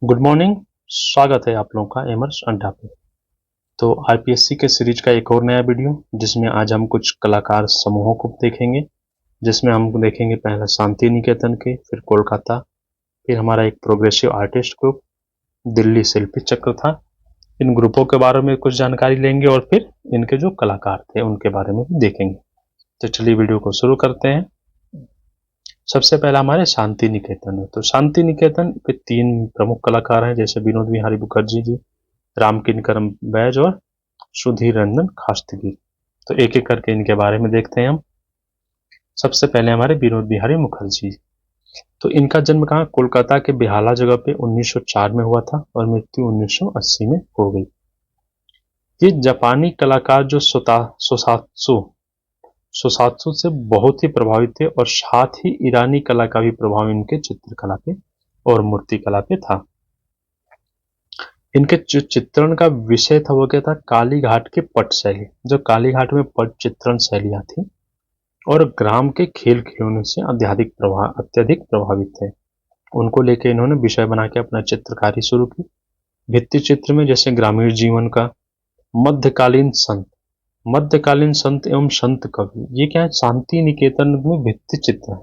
Good morning. स्वागत है आप लोगों का एमर्स अड्डा पे। तो आईपीएससी के सीरीज का एक और नया वीडियो जिसमें आज हम कुछ कलाकार समूहों को देखेंगे। जिसमें हम देखेंगे पहला शांति निकेतन के, फिर कोलकाता, फिर हमारा एक प्रोग्रेसिव आर्टिस्ट ग्रुप, दिल्ली शिल्पी चक्र था। इन ग्रुपों के बारे में कुछ जानकारी लेंगे और फिर इनके जो कलाकार थे उनके बारे में भी देखेंगे। तो चलिए वीडियो को शुरू करते हैं। सबसे पहला हमारे शांति निकेतन है। तो शांति निकेतन के 3 प्रमुख कलाकार हैं, जैसे विनोद बिहारी मुखर्जी जी, राम किंकर बैज और सुधीर रंजन खास्तगी। तो एक एक करके इनके बारे में देखते हैं हम। सबसे पहले हमारे विनोद बिहारी मुखर्जी। तो इनका जन्म कहाँ, कोलकाता के बेहाला जगह पे 1904 में हुआ था और मृत्यु 1980 में हो गई। ये जापानी कलाकार जो सोसात्सु सोसात्सु से बहुत ही प्रभावित थे और साथ ही ईरानी कला का भी प्रभाव इनके चित्रकला पे और मूर्ति कला पे था। इनके जो चित्रण का विषय था वो क्या था, काली घाट की पट शैली। जो काली घाट में पट चित्रण शैलियां थी और ग्राम के खेल खिलौने से अत्यधिक प्रभावित थे। उनको लेके इन्होंने विषय बना के अपना चित्रकारी शुरू की। भित्ति चित्र में जैसे ग्रामीण जीवन का, मध्यकालीन संत एवं संत कवि, ये क्या है, शांति निकेतन में भित्ति चित्र है।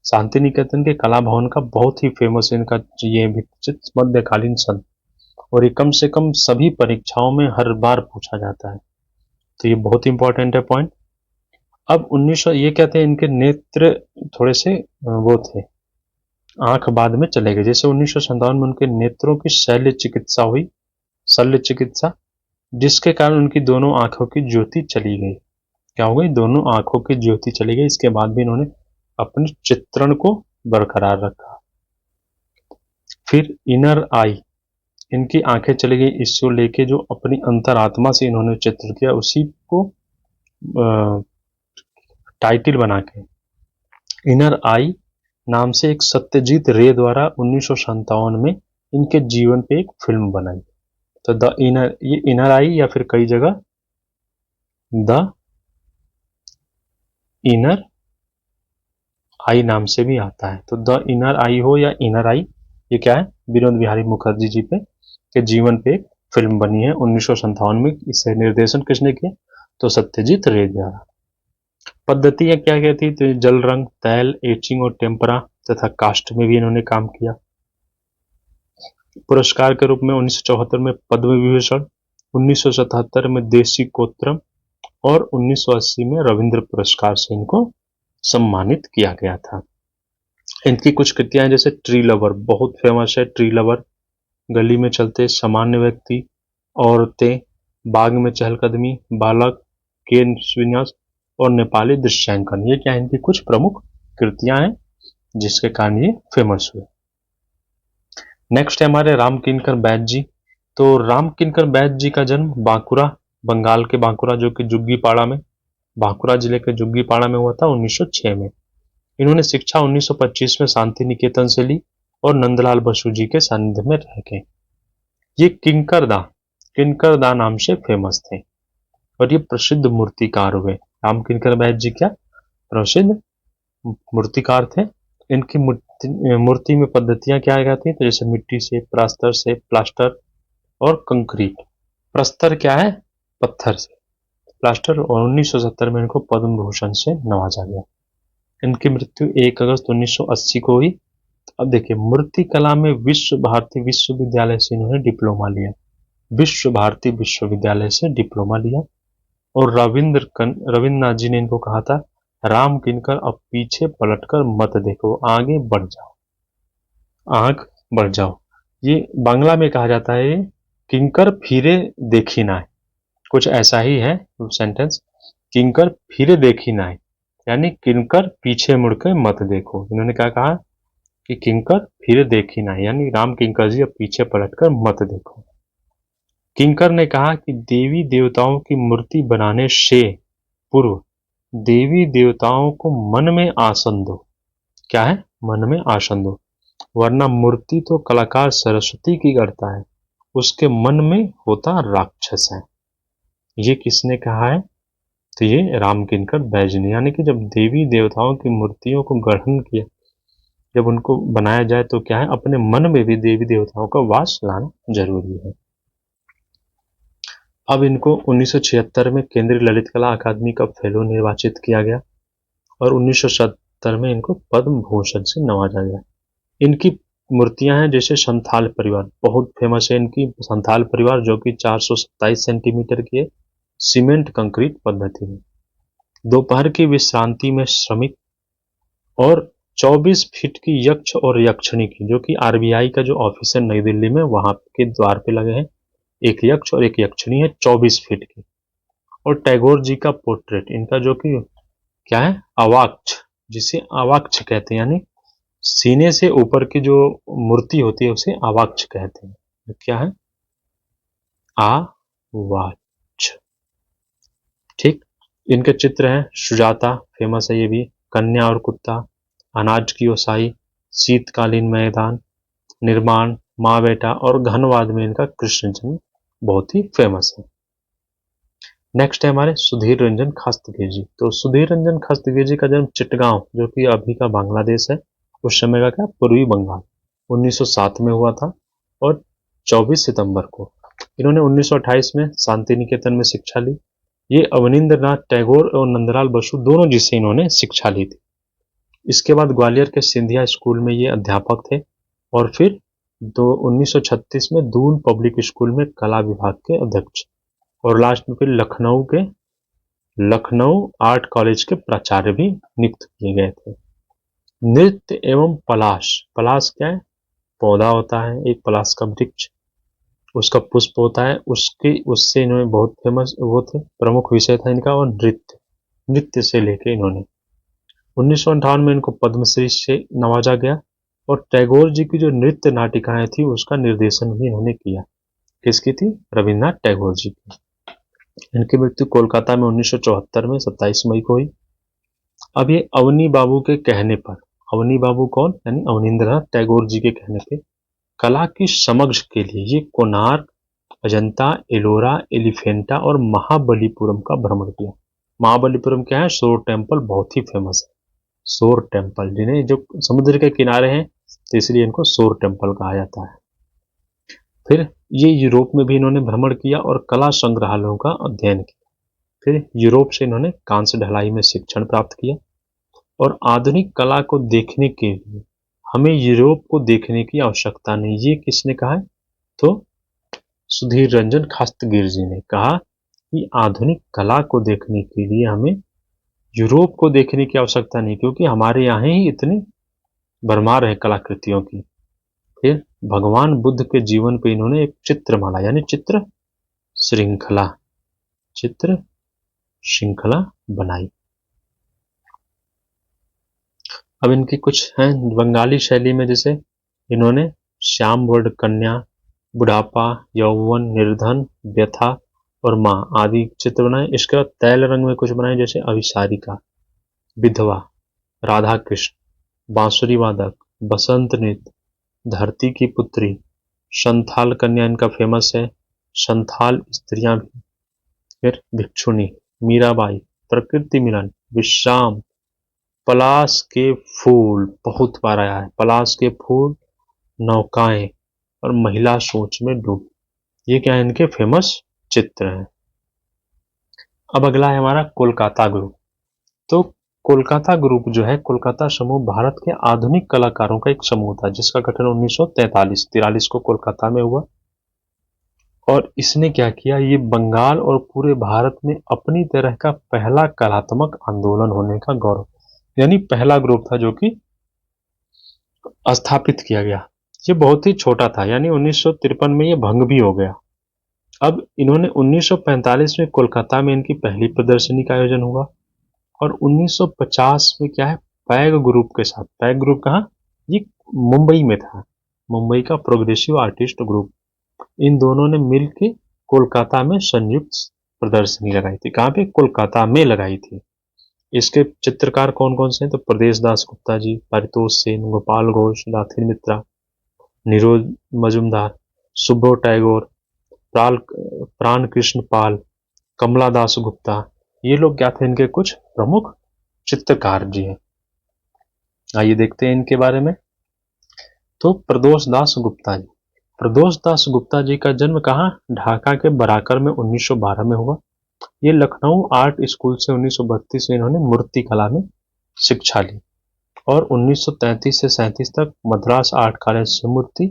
शांति निकेतन के कला भवन का बहुत ही फेमस इनका ये भित्ति चित्र मध्यकालीन संत, और ये कम से कम सभी परीक्षाओं में हर बार पूछा जाता है। तो ये बहुत इंपॉर्टेंट है पॉइंट। अब 1900 ये कहते हैं इनके नेत्र थोड़े से वो थे, आंख बाद में चले गए। जैसे 1957 में उनके नेत्रों की शल्य चिकित्सा, जिसके कारण उनकी दोनों आंखों की ज्योति चली गई। क्या हो गई, दोनों आंखों की ज्योति चली गई। इसके बाद भी इन्होंने अपने चित्रण को बरकरार रखा। फिर इनर आई, इनकी आंखें चली गई, इसको लेके जो अपनी अंतरात्मा से इन्होंने चित्र किया उसी को टाइटल बना के इनर आई नाम से एक सत्यजीत रे द्वारा 1957 में इनके जीवन पे एक फिल्म बनाई। तो द इनर, ये इनर आई या फिर कई जगह द इनर आई नाम से भी आता है। तो द इनर आई हो या इनर आई, ये क्या है, विनोद बिहारी मुखर्जी जी पे के जीवन पे एक फिल्म बनी है 1957 में। इसे निर्देशन किसने किया, तो सत्यजीत रे द्वारा। पद्धतियां क्या क्या थी, तो जल रंग, तैल, एचिंग और टेम्परा तथा कास्ट में भी इन्होंने काम किया। पुरस्कार के रूप में 1974 में पद्म विभूषण, 1977 में देशी कोत्रम और 1980 में रविंद्र पुरस्कार से इनको सम्मानित किया गया था। इनकी कुछ कृतियां जैसे ट्री लवर बहुत फेमस है। ट्री लवर, गली में चलते सामान्य व्यक्ति, औरतें, बाग में चहलकदमी, बालक, केन विन्यास और नेपाली दृश्यांकन, ये क्या है, इनकी कुछ प्रमुख कृतियां हैं जिसके कारण ये फेमस हुए। नेक्स्ट है हमारे राम किंकर बैज जी। तो राम किंकर बैज जी का जन्म बांकुरा, बंगाल के बांकुरा जो कि जुग्गीपाड़ा में, बांकुरा जिले के जुग्गीपाड़ा में हुआ था 1906 में। इन्होंने शिक्षा 1925 में शांति निकेतन से ली और नंदलाल बसु जी के सानिध्य में रह गए। ये किंकरदा नाम से फेमस थे और ये प्रसिद्ध मूर्तिकार हुए। राम किंकर बैज जी क्या प्रसिद्ध मूर्तिकार थे। इनकी मूर्ति में पद्धतियां क्या कहती हैं, तो जैसे मिट्टी से, प्रस्तर से, प्लास्टर और कंक्रीट। प्रस्तर क्या है, पत्थर से, प्लास्टर, और 1970 में इनको पद्म भूषण से नवाजा गया। इनकी मृत्यु 1 अगस्त 1980 को हुई। अब देखिए, मूर्ति कला में विश्व भारती विश्वविद्यालय से इन्होंने डिप्लोमा लिया, विश्व भारती विश्वविद्यालय से डिप्लोमा लिया। और रविन्द्रनाथ जी ने इनको कहा था, राम किंकर अब पीछे पलटकर मत देखो, आगे बढ़ जाओ, आग बढ़ जाओ। ये बांग्ला में कहा जाता है, किंकर फिरे देखी ना है, कुछ ऐसा ही है सेंटेंस, किंकर फिरे देखी ना है, यानी किंकर पीछे मुड़कर मत देखो। इन्होंने क्या कहा कि किंकर फिर देखी ना, यानी राम किंकर जी अब पीछे पलटकर मत देखो। किंकर ने कहा कि देवी देवताओं की मूर्ति बनाने से पूर्व देवी देवताओं को मन में आसन दो। क्या है, मन में आसन दो, वरना मूर्ति तो कलाकार सरस्वती की करता है, उसके मन में होता राक्षस है। ये किसने कहा है, तो ये राम किंकर बैज ने, यानी कि जब देवी देवताओं की मूर्तियों को ग्रहण किया जब उनको बनाया जाए तो क्या है, अपने मन में भी देवी देवताओं का वास लाना जरूरी है। अब इनको 1976 में केंद्रीय ललित कला अकादमी का फेलो निर्वाचित किया गया और 1977 में इनको पद्म भूषण से नवाजा गया। इनकी मूर्तियां हैं, जैसे संथाल परिवार बहुत फेमस है। इनकी संथाल परिवार जो कि 427 सेंटीमीटर की है, सीमेंट कंक्रीट पद्धति में। दोपहर की विश्रांति में श्रमिक और 24 फीट की यक्ष और यक्षिणी की, जो कि आरबीआई का जो ऑफिस है नई दिल्ली में, वहां के द्वार पे लगे हैं। एक यक्ष और एक यक्षिणी है 24 फीट की। और टैगोर जी का पोर्ट्रेट इनका, जो कि क्या है, अवाक्ष, जिसे अवाक्ष कहते हैं, यानी सीने से ऊपर की जो मूर्ति होती है उसे अवाक्ष कहते हैं। तो क्या है, अवाक्ष। ठीक। इनके चित्र हैं सुजाता, फेमस है ये भी, कन्या और कुत्ता, अनाज की ओसाई, शीतकालीन मैदान, निर्माण, माँ बेटा और घनवाद में इनका कृष्ण जन्म बहुत ही फेमस है। नेक्स्ट है हमारे सुधीर रंजन खास्तगी जी। तो सुधीर रंजन खास्तगी जी का जन्म चिटगांव, जो कि अभी का बांग्लादेश है, उस समय का क्या, पूर्वी बंगाल, 1907 में हुआ था और 24 सितंबर को। इन्होंने 1928 में शांति निकेतन में शिक्षा ली। ये अवनींद्रनाथ टैगोर और नंदलाल बसु दोनों जी से इन्होंने शिक्षा ली थी। इसके बाद ग्वालियर के सिंधिया स्कूल में ये अध्यापक थे और फिर 1936 में दून पब्लिक स्कूल में कला विभाग के अध्यक्ष और लास्ट में फिर लखनऊ आर्ट कॉलेज के प्राचार्य भी नियुक्त किए गए थे। नृत्य एवं पलाश, पलाश क्या है, पौधा होता है एक पलाश का वृक्ष, उसका पुष्प होता है, उससे इन्होंने बहुत फेमस वो थे, प्रमुख विषय था इनका। और नृत्य से लेके इन्होंने 1958 में इनको पद्मश्री से नवाजा गया और टैगोर जी की जो नृत्य नाटिकाएं थी उसका निर्देशन भी इन्होंने किया। किसकी थी, रविन्द्रनाथ टैगोर जी की। इनकी मृत्यु कोलकाता में 1974 में 27 मई को हुई। अब ये अवनी बाबू के कहने पर, अवनी बाबू कौन, यानी अवनींद्रनाथ टैगोर जी के कहने पे कला की समझ के लिए ये कोणार्क, अजंता, एलोरा, एलिफेंटा और महाबलीपुरम का भ्रमण किया। महाबलीपुरम क्या है, शोर टेम्पल बहुत ही फेमस है। शोर टेम्पल, जिन्हें जो समुद्र के किनारे हैं तो इसलिए इनको शोर टेम्पल कहा जाता है। फिर ये यूरोप में भी इन्होंने भ्रमण किया और कला संग्रहालयों का अध्ययन किया। फिर यूरोप से इन्होंने कांस्य ढलाई में शिक्षण प्राप्त किया और आधुनिक कला को देखने के लिए हमें यूरोप को देखने की आवश्यकता नहीं, ये किसने कहा है, तो सुधीर रंजन खास्तगीर जी ने कहा कि आधुनिक कला को देखने के लिए हमें यूरोप को देखने की आवश्यकता नहीं, क्योंकि हमारे यहाँ ही इतनी भरमार है कलाकृतियों की। फिर भगवान बुद्ध के जीवन पे इन्होंने एक चित्रमाला यानी चित्र श्रृंखला बनाई। अब इनकी कुछ हैं बंगाली शैली में, जैसे इन्होंने श्याम वर्ण कन्या, बुढ़ापा, यौवन, निर्धन, व्यथा और माँ आदि चित्र बनाए। इसके बाद तैल रंग में कुछ बनाए, जैसे अभिसारिका, विधवा, राधा कृष्ण, बांसुरी वादक, बसंत नृत्य, धरती की पुत्री, संथाल कन्या इनका फेमस है, संथाल स्त्रियां भी, फिर भिक्षुणी, मीराबाई, प्रकृति मिलन, विश्राम, पलाश के फूल बहुत बार आया है, पलाश के फूल, नौकाएं और महिला सोच में डूब, ये क्या है, इनके फेमस चित्र हैं। अब अगला है हमारा कोलकाता ग्रुप। तो कोलकाता ग्रुप जो है, कोलकाता समूह भारत के आधुनिक कलाकारों का एक समूह था जिसका गठन 1943 को कोलकाता में हुआ। और इसने क्या किया, ये बंगाल और पूरे भारत में अपनी तरह का पहला कलात्मक आंदोलन होने का गौरव, यानी पहला ग्रुप था जो कि स्थापित किया गया। ये बहुत ही छोटा था, यानी 1953 में ये भंग भी हो गया। अब इन्होंने 1945 में कोलकाता में इनकी पहली प्रदर्शनी का आयोजन हुआ और 1950 में क्या है, पैग ग्रुप के साथ, पैग ग्रुप कहाँ, ये मुंबई में था, मुंबई का प्रोग्रेसिव आर्टिस्ट ग्रुप, इन दोनों ने मिलकर कोलकाता में संयुक्त प्रदर्शनी लगाई थी। कहाँ पे, कोलकाता में लगाई थी। इसके चित्रकार कौन कौन से हैं, तो प्रदेश दास गुप्ता जी, पारितोष सेन, गोपाल घोष, दाथिर मित्रा, निरोध मजुमदार, सुब्बो टैगोर, प्राण कृष्ण पाल, कमला दास गुप्ता, ये लोग क्या थे, इनके कुछ प्रमुख चित्रकार जी हैं। आइए देखते हैं इनके बारे में। तो प्रदोष दास गुप्ता जी, प्रदोष दास गुप्ता जी का जन्म कहाँ? ढाका के बराकर में 1912 में हुआ। ये लखनऊ आर्ट स्कूल से 1932 में इन्होंने मूर्ति कला में शिक्षा ली और 1933 से 37 तक मद्रास आर्ट कॉलेज से मूर्ति,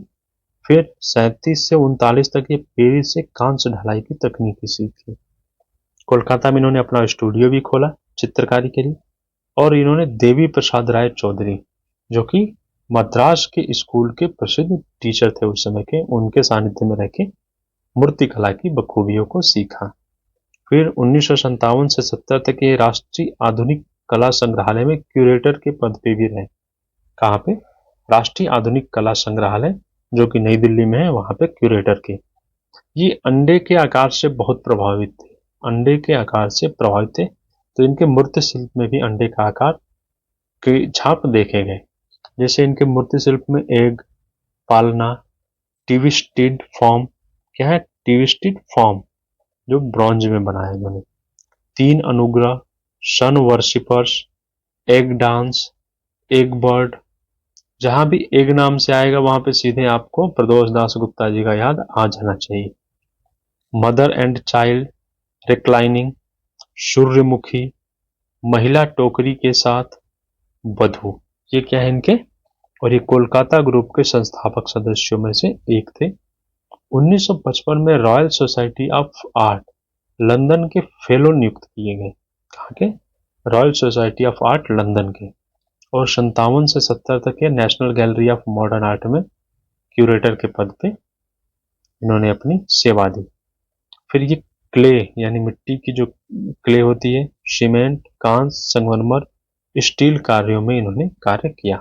फिर 37 से 39 तक ये पेरिस से कांस्य ढलाई की तकनीकी सीखी। कोलकाता में इन्होंने अपना स्टूडियो भी खोला चित्रकारी के लिए और इन्होंने देवी प्रसाद राय चौधरी, जो कि मद्रास के स्कूल के प्रसिद्ध टीचर थे उस समय के, उनके सानिध्य में रह के मूर्ति कला की बखूबियों को सीखा। फिर 1957 से 70 तक ये राष्ट्रीय आधुनिक कला संग्रहालय में क्यूरेटर के पद पे भी रहे। कहाँ पे? राष्ट्रीय आधुनिक कला संग्रहालय जो कि नई दिल्ली में है, वहां पे क्यूरेटर के। ये अंडे के आकार से बहुत प्रभावित थे, अंडे के आकार से प्रभावित थे, तो इनके मूर्ति शिल्प में भी अंडे का आकार के छाप देखे गए। जैसे इनके मूर्ति शिल्प में एग, पालना, ट्विस्टेड फॉर्म, क्या है? ट्विस्टेड फॉर्म, जो ब्रॉन्ज में बनाया इन्होंने, 3 Anugrah, sun worshippers, egg dance, egg bird. जहां भी एग नाम से आएगा वहां पे सीधे आपको प्रदोष दास गुप्ता जी का याद आ जाना चाहिए। मदर एंड चाइल्ड, रिक्लाइनिंग, सूर्यमुखी, महिला टोकरी के साथ, वधू, ये क्या है इनके? और ये कोलकाता ग्रुप के संस्थापक सदस्यों में से एक थे। 1955 में royal society of art London के फेलो नियुक्त किए गए। कहाँ के? Royal society of art London के। और 57 से 70 तक ये national gallery of modern art में क्यूरेटर के पद पे इन्होंने अपनी सेवा दी। फिर ये क्ले यानी मिट्टी की जो क्ले होती है, सीमेंट, कांस, संगमरमर, स्टील कार्यों में इन्होंने कार्य किया।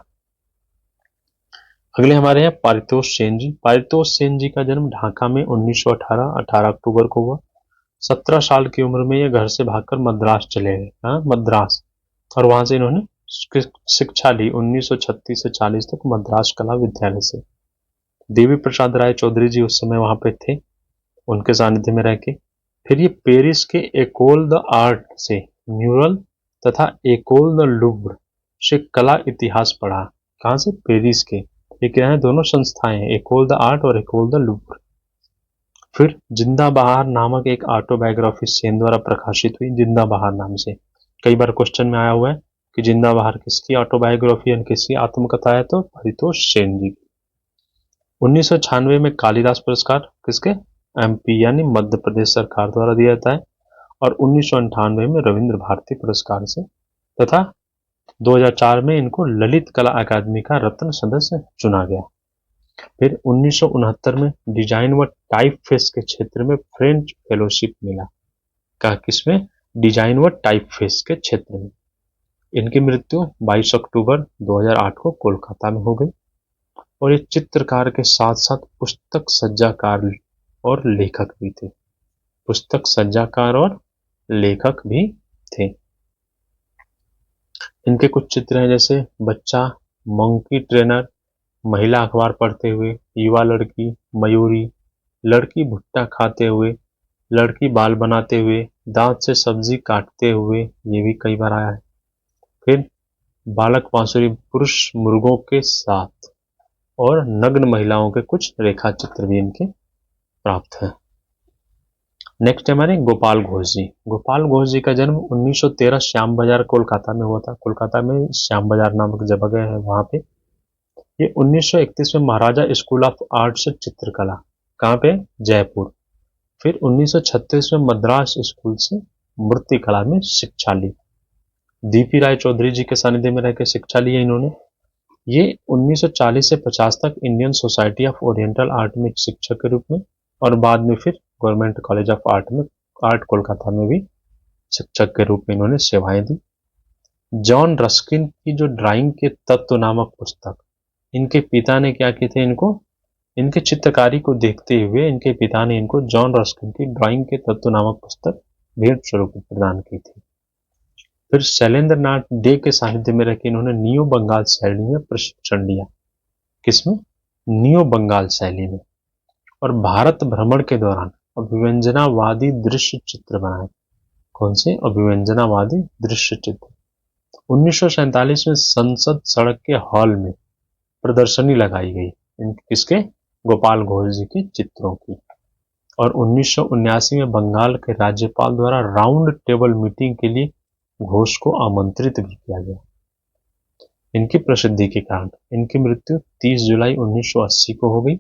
अगले हमारे हैं पारितोष सेन जी। पारितोष सेन जी का जन्म ढाका में 1918 18 अक्टूबर को हुआ। 17 साल की उम्र में ये घर से भागकर मद्रास चले गए। हाँ, मद्रास, और वहां से इन्होंने शिक्षा ली 1936 से 40 तक मद्रास कला विद्यालय से। देवी प्रसाद राय चौधरी जी उस समय वहां पे थे, उनके सानिध्य में रह के। फिर ये पेरिस के एकोल द आर्ट से म्यूरल तथा एकोल द लुव्र से कला इतिहास पढ़ा। कहाँ से? पेरिस के। ये क्या है? दोनों संस्थाएं हैं, एकोल द आर्ट और एकोल द लुव्र। फिर जिंदा बहार नामक एक ऑटोबायोग्राफी सेन द्वारा प्रकाशित हुई, जिंदा बहार नाम से। कई बार क्वेश्चन में आया हुआ है कि जिंदा बहार किसकी ऑटोबायोग्राफी है, किसकी आत्मकथा है? तो पारितोष सेन जी। 1996 में कालिदास पुरस्कार किसके? एमपी यानी मध्य प्रदेश सरकार द्वारा दिया जाता है। और 1998 में रविंद्र भारती पुरस्कार से, तथा 2004 में इनको ललित कला अकादमी का रत्न सदस्य चुना गया। फिर 1969 में डिजाइन व टाइप फेस के क्षेत्र में फ्रेंच फेलोशिप मिला। का किसमें? डिजाइन व टाइप फेस के क्षेत्र में। इनकी मृत्यु 22 अक्टूबर 2008 को कोलकाता में हो गई। और ये चित्रकार के साथ साथ पुस्तक सज्जाकार और लेखक भी थे। पुस्तक सज्जाकार और लेखक भी थे। इनके कुछ चित्र हैं, जैसे बच्चा, मंकी ट्रेनर, महिला अखबार पढ़ते हुए, युवा लड़की, मयूरी, लड़की भुट्टा खाते हुए, लड़की बाल बनाते हुए, दांत से सब्जी काटते हुए, ये भी कई बार आया है। फिर बालक बांसुरी, पुरुष मुर्गों के साथ, और नग्न महिलाओं के कुछ रेखा चित्र भी इनके प्राप्त हैं। नेक्स्ट हमारे गोपाल घोष जी। गोपाल घोष जी का जन्म 1913 श्याम बाजार कोलकाता में हुआ था। कोलकाता में श्याम बाजार नामक जगह है, वहां पे। ये 1931 में महाराजा स्कूल ऑफ आर्ट से चित्रकला, कहाँ पे? जयपुर। फिर 1936 में मद्रास स्कूल से मूर्ति कला में शिक्षा ली। डीपी राय चौधरी जी के सानिध्य में रहकर शिक्षा ली है इन्होंने। ये 1940 से 50 तक Indian society of oriental art में शिक्षक के रूप में, और बाद में फिर गवर्नमेंट कॉलेज ऑफ आर्ट में, आर्ट कोलकाता में भी शिक्षक के रूप में इन्होंने सेवाएं दी। जॉन रस्किन की जो ड्राइंग के तत्व नामक पुस्तक, इनके पिता ने क्या किए थे? इनके चित्रकारी को देखते हुए इनके पिता ने इनको जॉन रस्किन की ड्राइंग के तत्व नामक पुस्तक भेंट स्वरूप प्रदान की थी। फिर शैलेंद्र नाथ डे के सानिध्य में रहकर इन्होंने नियो बंगाल शैली में प्रशिक्षण लिया। किसमें? नियो बंगाल शैली में। और भारत भ्रमण के दौरान अभिव्यंजनावादी दृश्य चित्र बनाए। कौन से? अभिव्यंजनावादी दृश्य चित्र। 1947 में संसद सड़क के हॉल में प्रदर्शनी लगाई गई किसके, गोपाल घोष जी के चित्रों की। और 1979 में बंगाल के राज्यपाल द्वारा राउंड टेबल मीटिंग के लिए घोष को आमंत्रित भी किया गया। इनकी प्रसिद्धि के कारण इनकी मृत्यु 30 जुलाई 1980 को हो गई।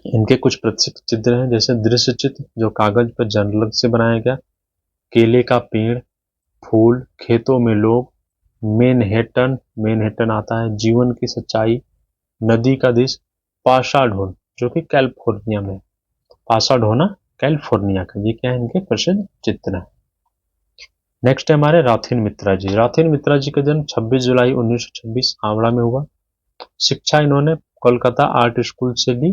इनके कुछ प्रसिद्ध चित्र हैं, जैसे दृश्य चित्र जो कागज पर जर्नल से बनाया गया, केले का पेड़, फूल, खेतों में लोग, मैनहट्टन आता है, जीवन की सच्चाई, नदी का दिश, पासाढोन जो कि कैलिफोर्निया में, पासाढोना कैलिफोर्निया का, ये क्या है इनके प्रसिद्ध चित्र हैं। नेक्स्ट है हमारे राथिन मित्रा जी। राथिन मित्रा जी का जन्म 26 जुलाई 1926 हावड़ा में हुआ। शिक्षा इन्होंने कोलकाता आर्ट स्कूल से ली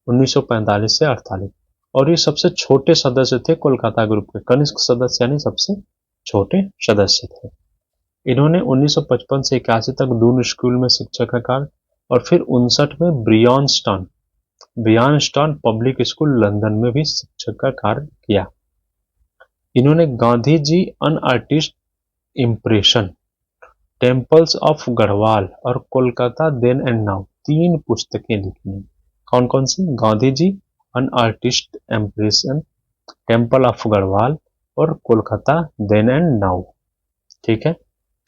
1945 से 48, और ये सबसे छोटे सदस्य थे कोलकाता ग्रुप के, कनिष्ठ सदस्य यानी सबसे छोटे सदस्य थे। इन्होंने 1955 से 81 तक दून स्कूल में शिक्षक का कार्य, और फिर 59 में ब्रियानस्टन पब्लिक स्कूल लंदन में भी शिक्षक का कार्य किया। इन्होंने Gandhi ji an artist impression, temples of Garhwal और कोलकाता देन एंड नाउ 3 पुस्तकें लिखी हैं। कौन कौन सी, Gandhi ji an artist impression, temple of Garhwal और कोलकाता देन एंड नाउ। ठीक है।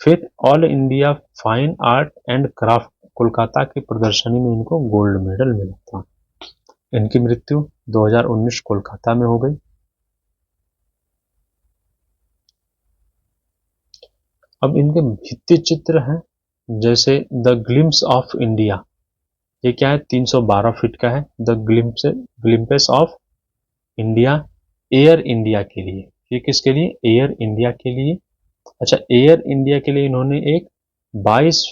फिर all India fine art and craft Kolkata की प्रदर्शनी में इनको गोल्ड मेडल मिला था। इनकी मृत्यु 2019 कोलकाता में हो गई। अब इनके भित्ति चित्र हैं, जैसे द ग्लिम्स ऑफ इंडिया, ये क्या है, 312 फीट का है। The glimpse of India, Air India के लिए, ये किसके लिए, एयर इंडिया के लिए। अच्छा, एयर इंडिया के लिए इन्होंने एक 22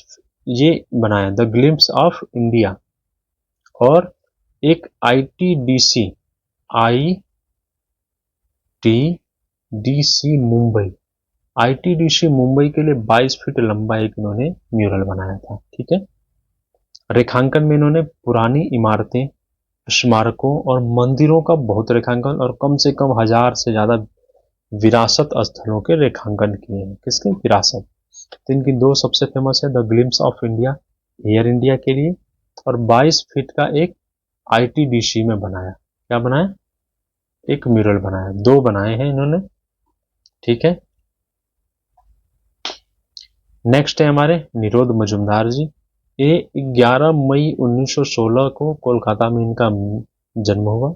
ये बनाया, द ग्लिम्स ऑफ इंडिया, और एक आईटीडीसी मुंबई, आईटीडीसी मुंबई के लिए 22 फीट लंबा एक इन्होंने म्यूरल बनाया था। ठीक है। रेखांकन में इन्होंने पुरानी इमारतें, स्मारकों और मंदिरों का बहुत रेखांकन, और कम से कम 1000 से ज्यादा विरासत स्थलों के रेखांकन किए हैं। किसके, विरासत। तो इनकी 2 सबसे फेमस है, the glimpse of India Air India के लिए, और 22 फीट का एक आईटीडीसी में बनाया, क्या बनाया, एक म्यूरल बनाया, 2 बनाए हैं इन्होंने। ठीक है। नेक्स्ट है हमारे निरोध मजुमदार जी। ये 11 मई 1916 को कोलकाता में इनका जन्म हुआ,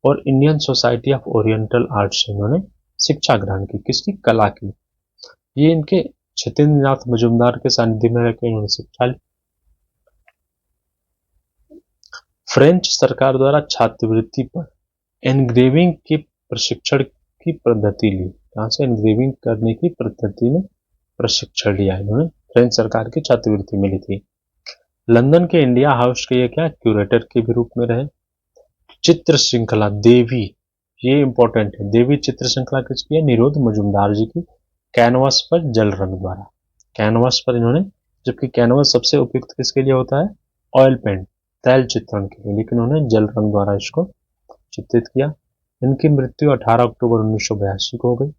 और Indian society of oriental art से इन्होंने शिक्षा ग्रहण की, किसकी, कला की। ये इनके छतेंद्रनाथ मजुमदार के सानिध्य में रहकर इन्होंने शिक्षा ली। फ्रेंच सरकार द्वारा छात्रवृत्ति पर एनग्रेविंग के प्रशिक्षण की पद्धति ली, कहां से, एनग्रेविंग करने की पद्धति में प्रशिक्षण लिया इन्होंने, फ्रेंच सरकार की छात्रवृत्ति मिली थी। लंदन के इंडिया हाउस के ये क्या, क्यूरेटर के भी रूप में रहे। चित्र श्रृंखला देवी, ये इंपॉर्टेंट है, देवी चित्र श्रृंखला किसकी है, निरोध मजुमदार जी की, कैनवास पर जल रंग द्वारा, कैनवास पर इन्होंने, जबकि कैनवास सबसे उपयुक्त किसके लिए होता है, ऑयल पेंट, तैल चित्रण के लिए, लेकिन उन्होंने जल रंग द्वारा इसको चित्रित किया। इनकी मृत्यु 18 अक्टूबर 1982 को हो गई।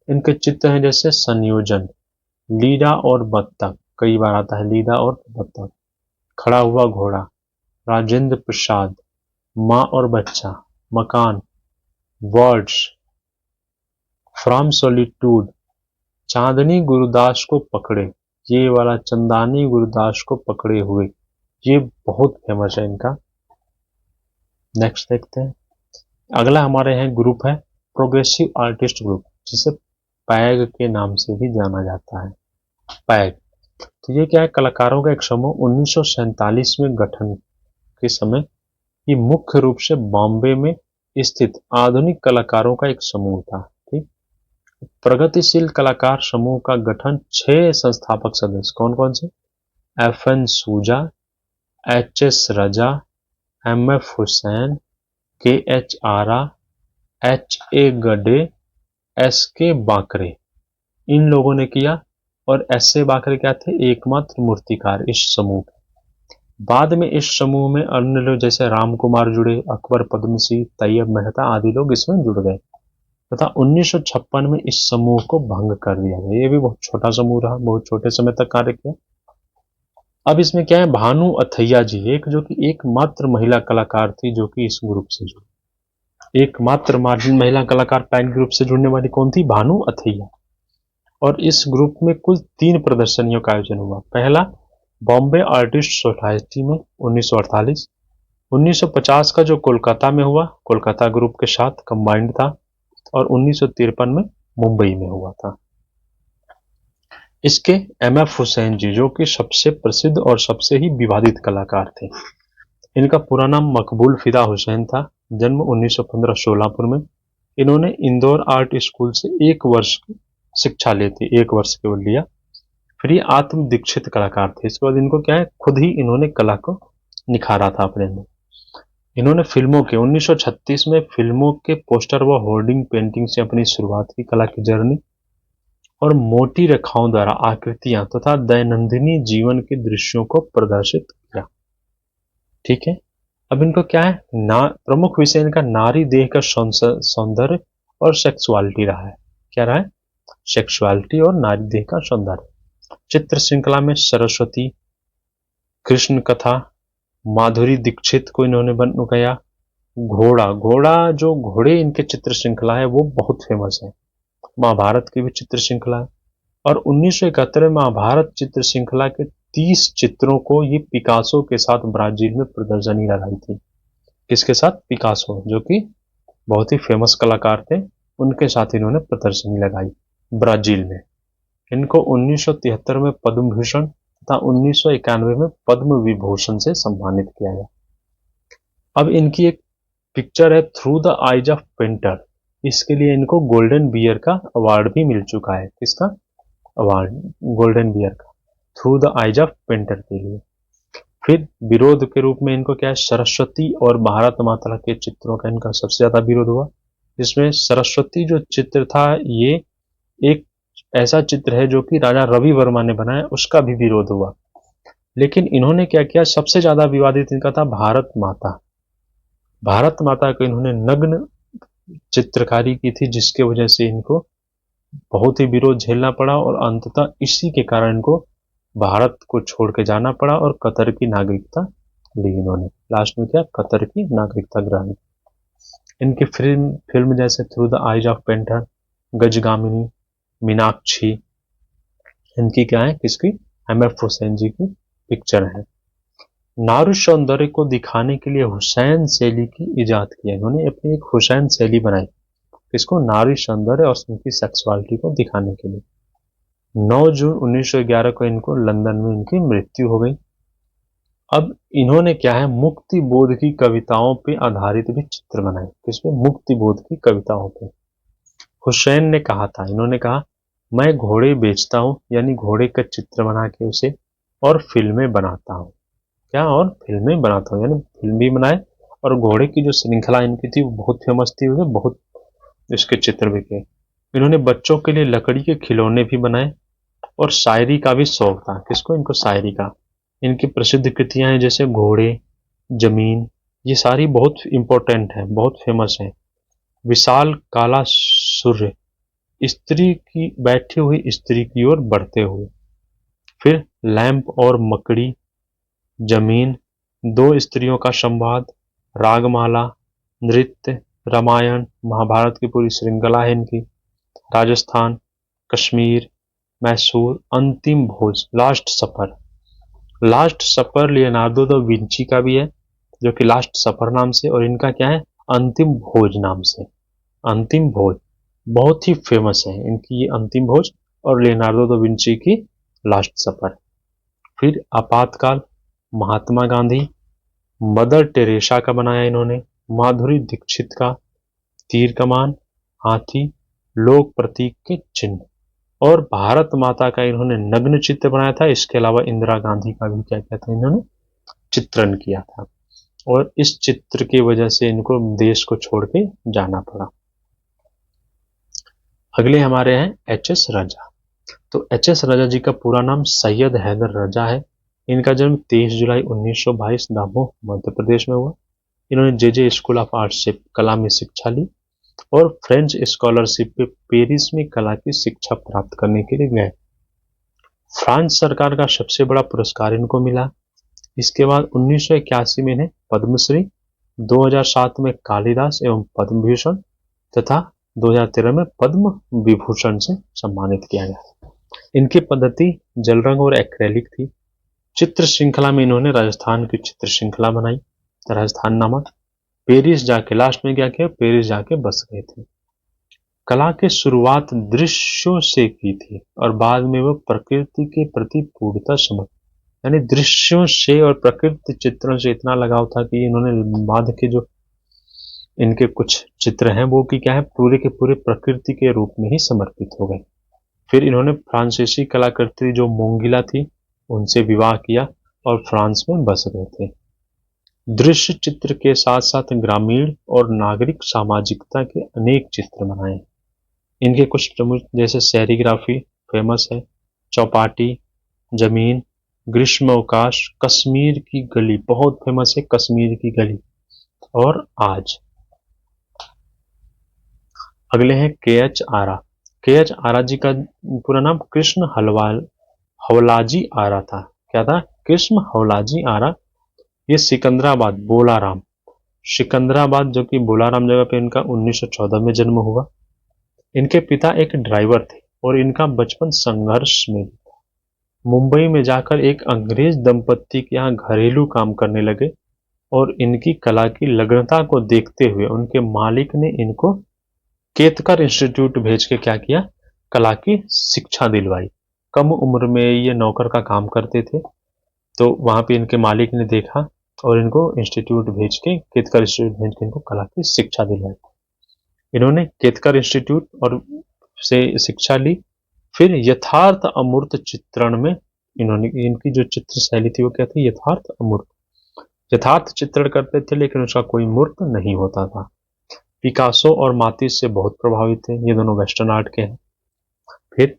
इनके चित्र हैं जैसे संयोजन, लीडा और बत्तख, कई बार आता है लीडा और बत्तख, खड़ा हुआ घोड़ा, राजेंद्र प्रसाद, माँ और बच्चा, मकान, वर्ड्स, फ्रॉम सॉलिट्यूड, चांदनी गुरुदास को पकड़े, ये वाला चंदानी गुरुदास को पकड़े हुए, ये बहुत फेमस है इनका। नेक्स्ट देखते हैं। अगला हमारे यहाँ ग्रुप है प्रोग्रेसिव आर्टिस्ट ग्रुप, जिसे पैग के नाम से भी जाना जाता है, पैग। तो ये क्या है, कलाकारों का एक समूह 1947 में गठन के समय, ये मुख्य रूप से बॉम्बे में स्थित आधुनिक कलाकारों का एक समूह था। ठीक। प्रगतिशील कलाकार समूह का गठन 6 संस्थापक सदस्य, कौन कौन से, FN सूजा, HS रजा, MF हुसैन, KH आरा, HA गडे, SK बाकरे, इन लोगों ने किया। और SC बाकरे क्या थे, एकमात्र मूर्तिकार इस समूह के। बाद में इस समूह में अन्य लोग जैसे राम कुमार जुड़े, अकबर पद्मसी, तैयब मेहता आदि लोग इसमें जुड़ गए। तथा 1956 में इस समूह को भंग कर दिया गया। ये भी बहुत छोटा समूह रहा, बहुत छोटे समय तक कार्य किया। अब इसमें क्या है, भानु अथैया जी एक जो कि एकमात्र महिला कलाकार थी जो कि इस ग्रुप से जुड़ी। एकमात्र महिला कलाकार पैन ग्रुप से जुड़ने वाली कौन थी? भानु अथैया। और इस ग्रुप में कुल 3 प्रदर्शनियों का आयोजन हुआ। पहला बॉम्बे आर्टिस्ट सोसाइटी में 1948, 1950 का जो कोलकाता में हुआ, कोलकाता ग्रुप के साथ कंबाइंड था, और 1953 में मुंबई में हुआ था। इसके एम.एफ. हुसैन जी जो कि सबसे प्रसिद्ध और सबसे ही विवादित कलाकार थे। इनका पूरा नाम मकबूल फिदा हुसैन था। जन्म 1915 सोलापुर में। इन्होंने इंदौर आर्ट स्कूल से 1 वर्ष की शिक्षा ली थी, 1 वर्ष केवल लिया। फिर ये आत्म दीक्षित कलाकार थे। इसके बाद इनको क्या है, खुद ही इन्होंने कला को निखारा था अपने में। इन्होंने फिल्मों के 1936 में फिल्मों के पोस्टर व होर्डिंग पेंटिंग से अपनी शुरुआत की कला की जर्नी, और मोटी रेखाओं द्वारा आकृतियां तथा दैनंदिनी जीवन के दृश्यों को प्रदर्शित किया। ठीक है, अब इनको क्या है, प्रमुख विषय इनका नारी देह का सौंदर्य और सेक्सुअलिटी रहा है। क्या रहा है? सेक्सुअलिटी और नारी देह का सौंदर्य। चित्र श्रृंखला में सरस्वती, कृष्ण कथा, माधुरी दीक्षित को इन्होंने बनाया। घोड़ा, घोड़ा जो घोड़े इनके चित्र श्रृंखला है वो बहुत फेमस है। महाभारत की भी चित्र श्रृंखला है। और 1971 में महाभारत चित्र श्रृंखला के 30 चित्रों को ये पिकासो के साथ ब्राजील में प्रदर्शनी लगाई थी। किसके साथ? पिकासो, जो कि बहुत ही फेमस कलाकार थे, उनके साथ इन्होंने प्रदर्शनी लगाई ब्राजील में। इनको 1973 में पद्म भूषण तथा 1991 में पद्म विभूषण से सम्मानित किया गया। अब इनकी एक पिक्चर है through the eyes of painter. इसके लिए इनको गोल्डन बियर का अवार्ड भी मिल चुका है। किसका अवार्ड? गोल्डन बियर का, through the eyes of painter के लिए। फिर विरोध के रूप में इनको क्या है, सरस्वती और भारत माता के चित्रों का इनका सबसे ज्यादा विरोध हुआ। जिसमें सरस्वती जो चित्र था ये एक ऐसा चित्र है जो कि राजा रवि वर्मा ने बनाया, उसका भी विरोध हुआ। लेकिन इन्होंने क्या किया, सबसे ज्यादा विवादित इनका था भारत माता। भारत माता को इन्होंने नग्न चित्रकारी की थी, जिसके वजह से इनको बहुत ही विरोध झेलना पड़ा, और अंततः इसी के कारण इनको भारत को छोड़ के जाना पड़ा और कतर की नागरिकता ली इन्होंने। लास्ट में क्या, कतर की नागरिकता ग्रहण। इनकी फिल्म जैसे through the eyes of painter, Gajagamini, Meenakshi, इनकी क्या है, किसकी? एम.एफ. हुसैन जी की पिक्चर है। नारी सौंदर्य को दिखाने के लिए हुसैन शैली की इजाद किया। इन्होंने अपनी एक हुसैन शैली बनाई, किसको? नारी सौंदर्य और उनकी सेक्सुअलिटी को दिखाने के लिए। 9 जून 1911 को इनको लंदन में इनकी मृत्यु हो गई। अब इन्होंने क्या है, मुक्ति बोध की कविताओं पे आधारित भी चित्र बनाए। किस पे? मुक्ति बोध की कविताओं पे। हुसैन ने कहा था, इन्होंने कहा, मैं घोड़े बेचता हूँ, यानी घोड़े का चित्र बना के उसे और फिल्में बनाता हूँ। क्या? और फिल्में बनाता हूँ, यानी फिल्म भी बनाए, और घोड़े की जो श्रृंखला इनकी थी वो बहुत फेमस थी, उसे बहुत इसके चित्र बिके। इन्होंने बच्चों के लिए लकड़ी के खिलौने भी बनाए, और शायरी का भी शौक था। किसको? इनको शायरी का। इनकी प्रसिद्ध कृतियां हैं जैसे घोड़े, जमीन, ये सारी बहुत इंपॉर्टेंट है, बहुत फेमस है। विशाल काला सूर्य, स्त्री की बैठी हुई स्त्री की ओर बढ़ते हुए। फिर लैंप और मकड़ी, जमीन, दो स्त्रियों का संवाद, रागमाला, नृत्य, रामायण महाभारत की पूरी श्रृंखला है इनकी, राजस्थान, कश्मीर, मैसूर, अंतिम भोज, लास्ट सफर। लास्ट सफर लियोनार्डो दा विंची का भी है, जो कि लास्ट सफर नाम से, और इनका क्या है, अंतिम भोज नाम से। अंतिम भोज बहुत ही फेमस है इनकी, ये अंतिम भोज और लियोनार्डो दा विंची की लास्ट सफर। फिर आपातकाल, महात्मा गांधी, मदर टेरेसा का बनाया इन्होंने, माधुरी दीक्षित का तीर कमान, हाथी, लोक प्रतीक के चिन्ह, और भारत माता का इन्होंने नग्न चित्र बनाया था। इसके अलावा इंदिरा गांधी का भी क्या कहते हैं, इन्होंने चित्रण किया था, और इस चित्र की वजह से इनको देश को छोड़ के जाना पड़ा। अगले हमारे हैं एच.एस. रजा। तो एच.एस. रजा जी का पूरा नाम सैयद हैदर रजा है। इनका जन्म 23 जुलाई 1922 दामोह मध्य प्रदेश में हुआ। इन्होंने जे.जे. स्कूल ऑफ आर्ट्स से कला में शिक्षा ली। और फ्रेंच स्कॉलरशिप पे पेरिस में कला की शिक्षा प्राप्त करने के लिए गए। फ्रांस सरकार का सबसे बड़ा पुरस्कार इनको मिला। इसके बाद 1981 में इन्हें पद्मश्री, 2007 में कालिदास एवं पद्म भूषण तथा 2013 में पद्म विभूषण से सम्मानित किया गया। इनकी पद्धति जल रंग और एक्रेलिक थी। चित्र श्रृंखला में इन्होंने राजस्थान की चित्र श्रृंखला बनाई, राजस्थान नामक। पेरिस जाके लास्ट में क्या किया, पेरिस जाके बस गए थे। कला की शुरुआत दृश्यों से की थी और बाद में वो प्रकृति के प्रति पूर्णतः समर्पित, यानी दृश्यों से और प्रकृति चित्रों से इतना लगाव था कि इन्होंने बाद के जो इनके कुछ चित्र हैं वो कि क्या है, पूरे के पूरे प्रकृति के रूप में ही समर्पित हो गए। फिर इन्होंने फ्रांसीसी कलाकृति जो मोंगिला थी उनसे विवाह किया और फ्रांस में बस गए थे। दृश्य चित्र के साथ साथ ग्रामीण और नागरिक सामाजिकता के अनेक चित्र बनाए। इनके कुछ प्रमुख जैसे सेरिग्राफी फेमस है, चौपाटी, जमीन, ग्रीष्मावकाश, कश्मीर की गली बहुत फेमस है, कश्मीर की गली, और आज। अगले हैं के.एच. आरा। के.एच. आरा जी का पूरा नाम कृष्ण हवलाजी आरा था। क्या था? कृष्ण हवलाजी आरा। ये सिकंदराबाद बोलाराम, सिकंदराबाद जो कि बोलाराम जगह पे इनका 1914 में जन्म हुआ। इनके पिता एक ड्राइवर थे और इनका बचपन संघर्ष में था। मुंबई में जाकर एक अंग्रेज दंपत्ति के यहाँ घरेलू काम करने लगे और इनकी कला की लगनता को देखते हुए उनके मालिक ने इनको केतकर इंस्टीट्यूट भेज के क्या किया, कला की शिक्षा दिलवाई। कम उम्र में ये नौकर का काम करते थे, तो वहां पे इनके मालिक ने देखा और इनको इंस्टीट्यूट भेज के, केतकर इंस्टीट्यूट भेज के इनको कला की शिक्षा दिलवाई। इन्होंने केतकर इंस्टीट्यूट और से शिक्षा ली। फिर यथार्थ अमूर्त चित्रण में इन्होंने, इनकी जो चित्र शैली थी वो क्या थी, यथार्थ अमूर्त। यथार्थ चित्रण करते थे लेकिन उसका कोई मूर्त नहीं होता था। पिकासो और मातिस से बहुत प्रभावित थे, ये दोनों वेस्टर्न आर्ट के हैं। फिर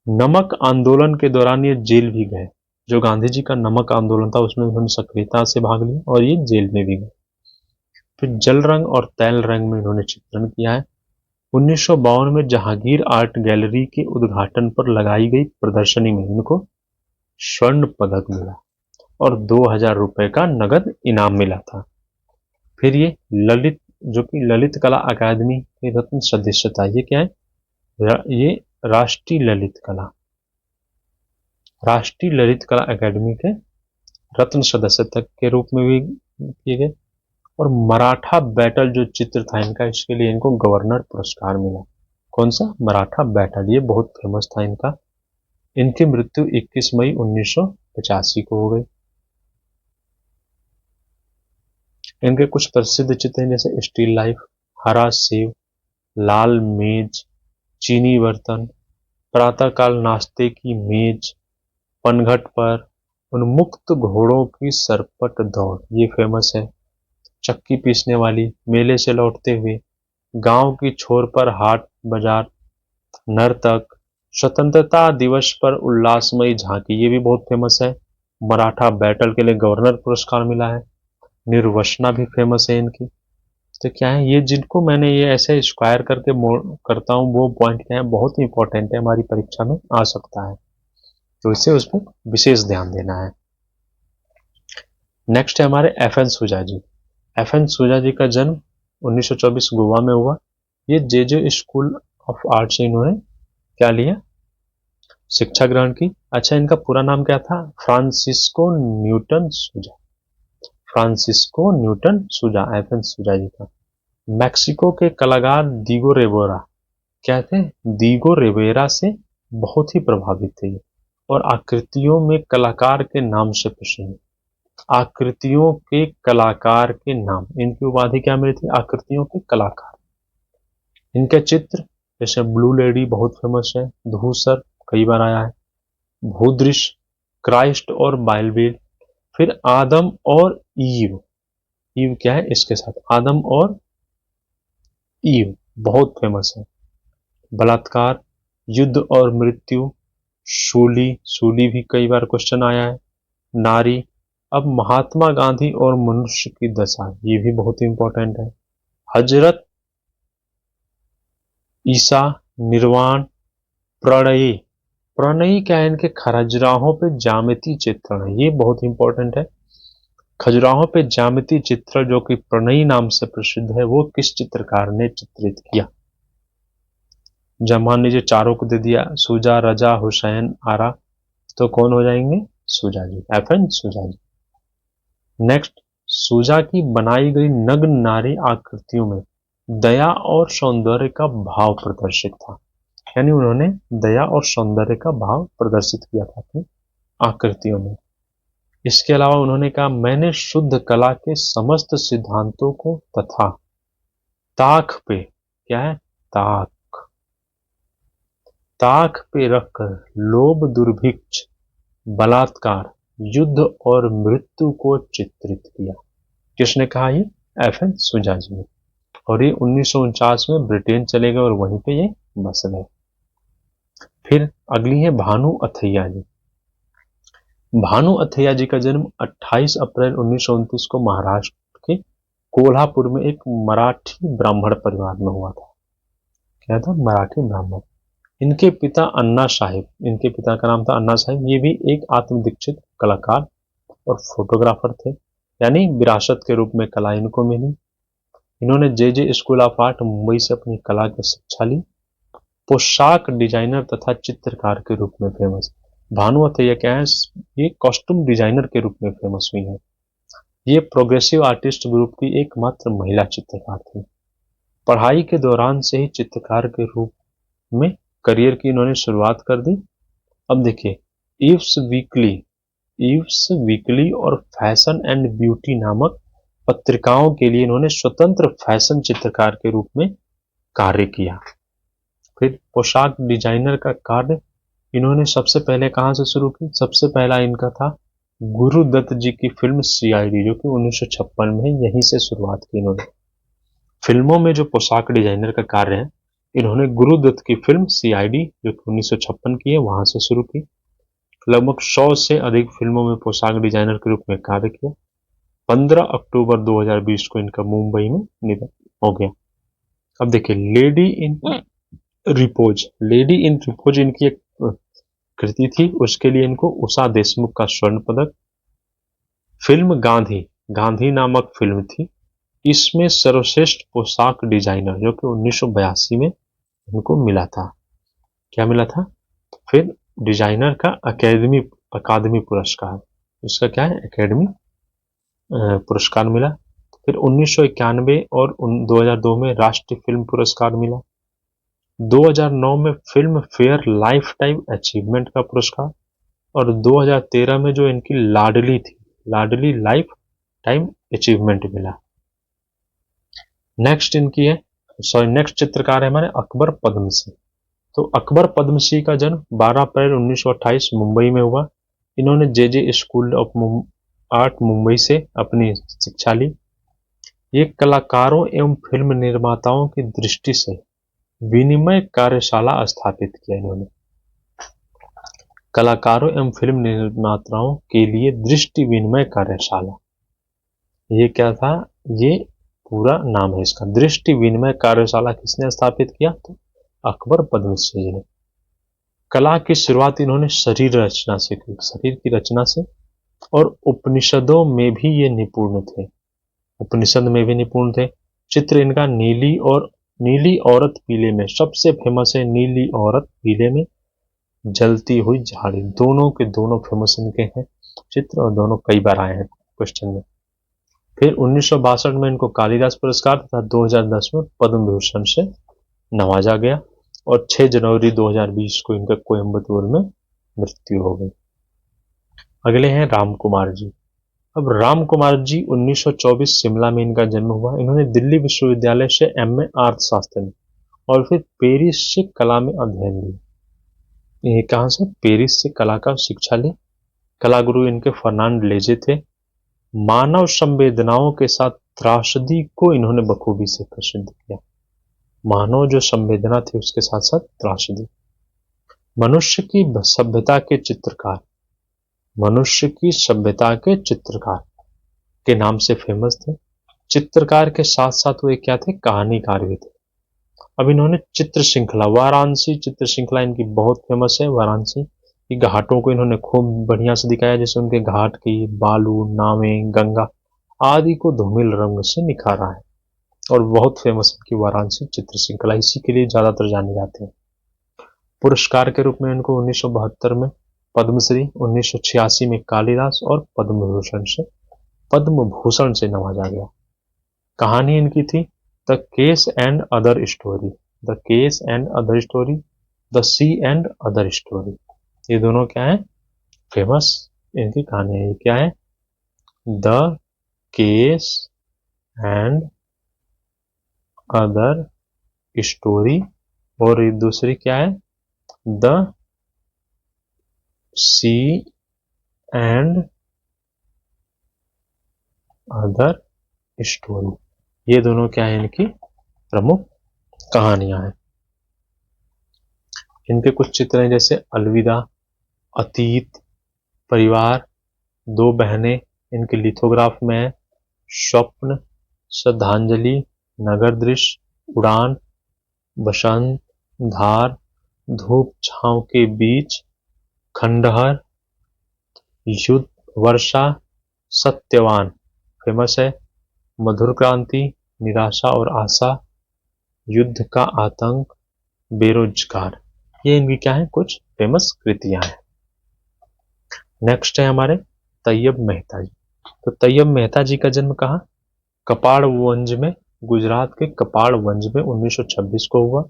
नमक आंदोलन के दौरान ये जेल भी गए। जो गांधी जी का नमक आंदोलन था उसमें उन्होंने सक्रियता से भाग लिया और ये जेल में भी गए। फिर जल रंग और तैल रंग में इन्होंने चित्रण किया है। 1952 में जहांगीर आर्ट गैलरी के उद्घाटन पर लगाई गई प्रदर्शनी में इनको स्वर्ण पदक मिला और 2000 रुपए का नगद इनाम मिला था। फिर ये ललित, जो कि ललित कला अकादमी के रत्न सदस्यता, ये क्या है, ये राष्ट्रीय ललित कला अकादमी के रत्न सदस्यता के रूप में भी किए गए। और मराठा बैटल जो चित्र था इनका, इसके लिए इनको गवर्नर पुरस्कार मिला। कौन सा? मराठा बैटल, ये बहुत फेमस था इनका। इनकी मृत्यु 21 मई 1985 को हो गई। इनके कुछ प्रसिद्ध चित्र हैं जैसे स्टील लाइफ, हरा सेव, लाल मेज, चीनी बर्तन, प्रातःकाल नाश्ते की मेज, पनघट पर, उन्मुक्त घोड़ों की सरपट दौड़, ये फेमस है। चक्की पीसने वाली, मेले से लौटते हुए, गांव की छोर पर हाट बाजार, नर्तक, स्वतंत्रता दिवस पर उल्लासमयी झांकी, ये भी बहुत फेमस है। मराठा बैटल के लिए गवर्नर पुरस्कार मिला है। निर्वसना भी फेमस है इनकी। तो क्या है, ये जिनको मैंने ये ऐसे स्क्वायर करके करता हूँ वो पॉइंट क्या है, बहुत ही इंपॉर्टेंट है, हमारी परीक्षा में आ सकता है, तो इसे उस पर विशेष ध्यान देना है। नेक्स्ट है हमारे एफ.एन. सुजा जी। एफ.एन. सुजा जी का जन्म 1924 गोवा में हुआ। ये जे स्कूल ऑफ आर्ट से इन्होंने क्या लिया, शिक्षा ग्रहण की। अच्छा, इनका पूरा नाम क्या था? फ्रांसिस्को न्यूटन सुजा। फ्रांसिस्को न्यूटन सुजा, एफ.एन. सुजा जी का। मैक्सिको के कलाकार दीगो रिवेरा, क्या थे, दीगो रिवेरा से बहुत ही प्रभावित थे और आकृतियों में कलाकार के नाम से प्रसिद्ध। आकृतियों के कलाकार के नाम, इनकी उपाधि क्या मिली थी? आकृतियों के कलाकार। इनके चित्र जैसे ब्लू लेडी बहुत फेमस है, धूसर कई बार आया है, भूदृश्य, क्राइस्ट और बाइबल। फिर आदम और ईव, ईव क्या है इसके साथ, आदम और ईव बहुत फेमस है। बलात्कार, युद्ध और मृत्यु, शूली, शूली भी कई बार क्वेश्चन आया है। नारी, अब महात्मा गांधी और मनुष्य की दशा, ये भी बहुत इंपॉर्टेंट है। हजरत ईसा, निर्वाण, प्रणयी। प्रणयी क्या है, इनके खजुराहों पे ज्यामिति चित्रण है, ये बहुत इंपॉर्टेंट है। खजुराहों पे ज्यामिति चित्र जो कि प्रणयी नाम से प्रसिद्ध है, वो किस चित्रकार ने चित्रित किया? जब मान लीजिए चारों को दे दिया, सुजा, रजा, हुसैन, आरा, तो कौन हो जाएंगे? सुजा जी, एफएन सुजा जी। नेक्स्ट, सुजा की बनाई गई नग्न नारी आकृतियों में दया और सौंदर्य का भाव प्रदर्शित था, यानी उन्होंने दया और सौंदर्य का भाव प्रदर्शित किया था अपनी आकृतियों में। इसके अलावा उन्होंने कहा, मैंने शुद्ध कला के समस्त सिद्धांतों को तथा ताक पे, क्या है, ताक, ताक पे रखकर लोभ, दुर्भिक्ष, बलात्कार, युद्ध और मृत्यु को चित्रित किया। किसने कहा? ये एफएन सुजा जी ने। और ये 1949 में ब्रिटेन चले गए और वहीं पे ये बस गए। फिर अगली है भानु अथैया जी। भानु अथैया जी का जन्म 28 अप्रैल 1929 को महाराष्ट्र के कोल्हापुर में एक मराठी ब्राह्मण परिवार में हुआ था। क्या था? मराठी ब्राह्मण। इनके पिता अन्ना साहिब, इनके पिता का नाम था अन्ना साहिब। ये भी एक आत्मदीक्षित कलाकार और फोटोग्राफर थे, यानी विरासत के रूप में कला इनको मिली। इन्होंने जे स्कूल ऑफ आर्ट मुंबई से अपनी कला की शिक्षा ली। पोशाक डिजाइनर तथा चित्रकार के रूप में फेमस। भानु अथैया क्या है, ये कॉस्ट्यूम डिजाइनर के रूप में फेमस हुई है। ये प्रोग्रेसिव आर्टिस्ट ग्रुप की एकमात्र महिला चित्रकार थी। पढ़ाई के दौरान से ही चित्रकार के रूप में करियर की इन्होंने शुरुआत कर दी। अब देखिए, ईव्स वीकली और फैशन एंड ब्यूटी नामक पत्रिकाओं के लिए इन्होंने स्वतंत्र फैशन चित्रकार के रूप में कार्य किया। फिर पोशाक डिजाइनर का कार्य इन्होंने सबसे पहले कहां से शुरू की? सबसे पहला इनका था गुरुदत्त जी की फिल्म सीआईडी, जो कि 1956 में, यहीं से शुरुआत की इन्होंने। फिल्मों में जो पोशाक डिजाइनर का कार्य है, इन्होंने गुरुदत्त की फिल्म सीआईडी जो कि 1956 की है, वहां से शुरू की। लगभग 100 से अधिक फिल्मों में पोशाक डिजाइनर के रूप में कार्य किया। 15 अक्टूबर 2020 को इनका मुंबई में निधन हो गया। अब देखिए, लेडी इन रिपोज इनकी एक कृति थी, उसके लिए इनको उषा देशमुख का स्वर्ण पदक। फिल्म गांधी नामक फिल्म थी, इसमें सर्वश्रेष्ठ पोशाक डिजाइनर जो कि 1982 में इनको मिला था। क्या मिला था? फिर डिजाइनर का अकादमी पुरस्कार, इसका क्या है, अकेडमी पुरस्कार मिला। फिर 1991 और 2002 में राष्ट्रीय फिल्म पुरस्कार मिला। 2009 में film fair life time achievement का पुरस्कार, और 2013 में जो इनकी लाडली थी, लाडली लाइफ टाइम अचीवमेंट मिला। नेक्स्ट चित्रकार है हमारे अकबर पद्मसी। तो अकबर पद्मसी का जन्म 12 अप्रैल 1928 मुंबई में हुआ। इन्होंने जे स्कूल ऑफ आर्ट मुंबई से अपनी शिक्षा ली। ये कलाकारों एवं फिल्म निर्माताओं की दृष्टि से विनिमय कार्यशाला स्थापित किया। इन्होंने कलाकारों एवं फिल्म निर्माताओं के लिए दृष्टि विनिमय कार्यशाला, ये क्या था, ये पूरा नाम है इसका। दृष्टि विनिमय कार्यशाला किसने स्थापित किया? तो अकबर पद्मसी जी ने। कला की शुरुआत इन्होंने शरीर रचना से की, शरीर की रचना से, और उपनिषदों में भी ये निपुण थे, उपनिषद में भी निपुण थे। चित्र इनका नीली औरत पीले में, सबसे फेमस है नीली औरत पीले में, जलती हुई झाड़ी, दोनों के दोनों फेमस इनके हैं चित्र, और दोनों कई बार आए हैं क्वेश्चन में। फिर 1962 में इनको कालिदास पुरस्कार तथा 2010 में पद्म विभूषण से नवाजा गया, और 6 जनवरी 2020 को इनका कोयम्बतूर में मृत्यु हो गई। अगले हैं राम कुमार जी। अब राम कुमार जी 1924 शिमला में इनका जन्म हुआ। इन्होंने दिल्ली विश्वविद्यालय से एमए अर्थशास्त्र में और फिर पेरिस से कला में अध्ययन लिया। ये कहां से? पेरिस से कला का शिक्षा ली। कला गुरु इनके फर्नांड लेजे थे। मानव संवेदनाओं के साथ त्रासदी को इन्होंने बखूबी से प्रसिद्ध किया। मानव जो संवेदना थी उसके साथ साथ त्रासदी। मनुष्य की सभ्यता के चित्रकार, मनुष्य की सभ्यता के चित्रकार के नाम से फेमस थे। चित्रकार के साथ साथ वे क्या थे? कहानीकार भी थे। अब इन्होंने चित्र श्रृंखला, वाराणसी चित्र श्रृंखला इनकी बहुत फेमस है। वाराणसी की घाटों को इन्होंने खूब बढ़िया से दिखाया, जैसे उनके घाट की बालू, नावें, गंगा आदि को धूमिल रंग से निखारा है। और बहुत फेमस है कि वाराणसी चित्र श्रृंखला, इसी के लिए ज्यादातर जाने जाते हैं। पुरस्कार के रूप में इनको 1972 में पद्मश्री, 1986 में कालिदास और पद्म भूषण से नवाजा गया। कहानी इनकी थी the case and other story, the case and other story, the sea and other story. ये दोनों क्या है, फेमस इनकी कहानी है। क्या है, the case and other story, और ये दूसरी क्या है, the sea and other story. ये दोनों क्या है, इनकी प्रमुख कहानियां हैं। इनके कुछ चित्र हैं, जैसे अलविदा, अतीत, परिवार, दो बहनें इनके लिथोग्राफ में है, स्वप्न, श्रद्धांजलि, नगर दृश्य, उड़ान, बसंत, धार, धूप छांव के बीच, खंडहर, युद्ध, वर्षा, सत्यवान फेमस है, मधुर क्रांति, निराशा और आशा, युद्ध का आतंक, बेरोजगार। ये इनकी क्या है, कुछ फेमस कृतियां हैं। नेक्स्ट है हमारे तैयब मेहता जी। तो तैयब मेहता जी का जन्म कहाँ, कपाड़वंज में, गुजरात के कपाड़वंज में 1926 को हुआ।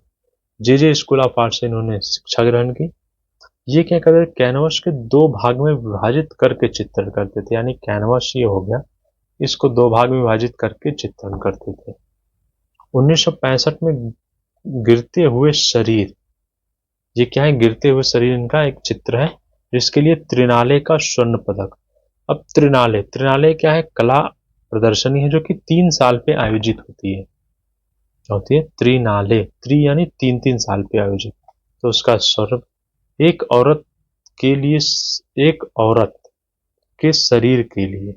जे स्कूल ऑफ आर्ट से इन्होंने शिक्षा ग्रहण की। ये क्या करते थे, कैनवस के दो भाग में विभाजित करके चित्रण करते थे, यानी कैनवस ये हो गया, इसको दो भाग में विभाजित करके चित्रण करते थे। 1965 में गिरते हुए शरीर, ये क्या है, गिरते हुए शरीर इनका एक चित्र है, जिसके लिए त्रिनाले का स्वर्ण पदक। अब त्रिनाले क्या है, कला प्रदर्शनी है जो कि 3 साल पे आयोजित होती है। होती है त्रिनाले, त्रि यानी 3 साल पे आयोजित। तो उसका स्वरूप, एक औरत के लिए, एक औरत के शरीर के लिए,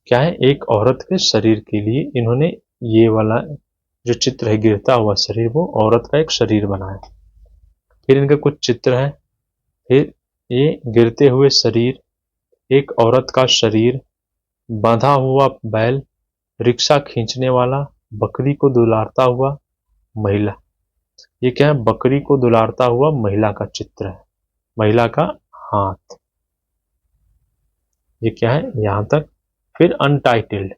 क्या है, एक औरत के शरीर के लिए इन्होंने ये वाला जो चित्र है, गिरता हुआ शरीर, वो औरत का एक शरीर बनाया। फिर इनके कुछ चित्र हैं, फिर ये गिरते हुए शरीर, एक औरत का शरीर, बंधा हुआ बैल, रिक्शा खींचने वाला, बकरी को दुलारता हुआ महिला। ये क्या है, बकरी को दुलारता हुआ महिला का चित्र है, महिला का हाथ। ये क्या है, यहां तक। फिर अनटाइटल्ड,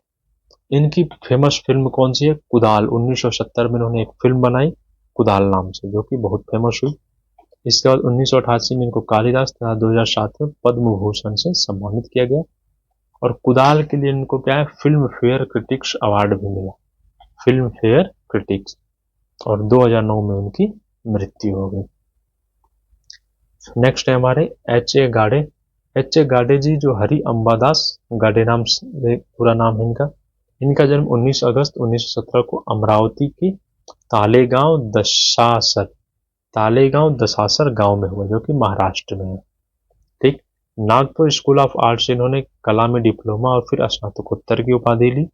इनकी फेमस फिल्म कौन सी है, कुदाल। 1970 में इन्होंने एक फिल्म बनाई कुदाल नाम से, जो कि बहुत फेमस हुई। इसके बाद 1988 में इनको कालिदास तथा 2007 में पद्म भूषण से सम्मानित किया गया। और कुदाल के लिए इनको क्या है, फिल्म फेयर क्रिटिक्स अवार्ड भी मिला, फिल्म फेयर क्रिटिक्स। और 2009 में उनकी मृत्यु हो गई। नेक्स्ट है हमारे एच.ए. गाडे। एच.ए. गाडे जी जो हरि अंबादास गाडे नाम से पूरा नाम है इनका। इनका जन्म 19 अगस्त 1917 को अमरावती के तालेगांव दसासर गांव में हुआ, जो कि महाराष्ट्र में है। ठीक। नागपुर स्कूल ऑफ आर्ट से इन्होंने कला में डिप्लोमा और फिर स्नातकोत्तर की उपाधि ली।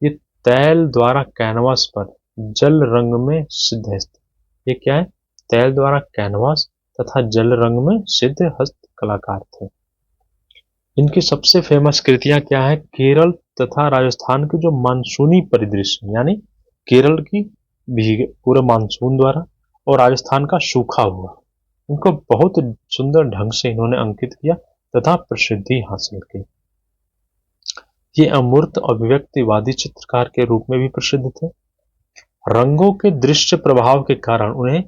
ये तैल द्वारा कैनवास पर जल रंग में सिद्ध है। ये क्या है, तैल द्वारा कैनवास तथा जल रंग में सिद्ध हस्त कलाकार थे। इनकी सबसे फेमस कृतियां क्या है, केरल तथा राजस्थान के जो मानसूनी परिदृश्य, यानी केरल की पूरे मानसून द्वारा और राजस्थान का सूखा हुआ, इनको बहुत सुंदर ढंग से इन्होंने अंकित किया तथा प्रसिद्धि हासिल की। ये अमूर्त अभिव्यक्तिवादी चित्रकार के रूप में भी प्रसिद्ध थे। रंगों के दृश्य प्रभाव के कारण उन्हें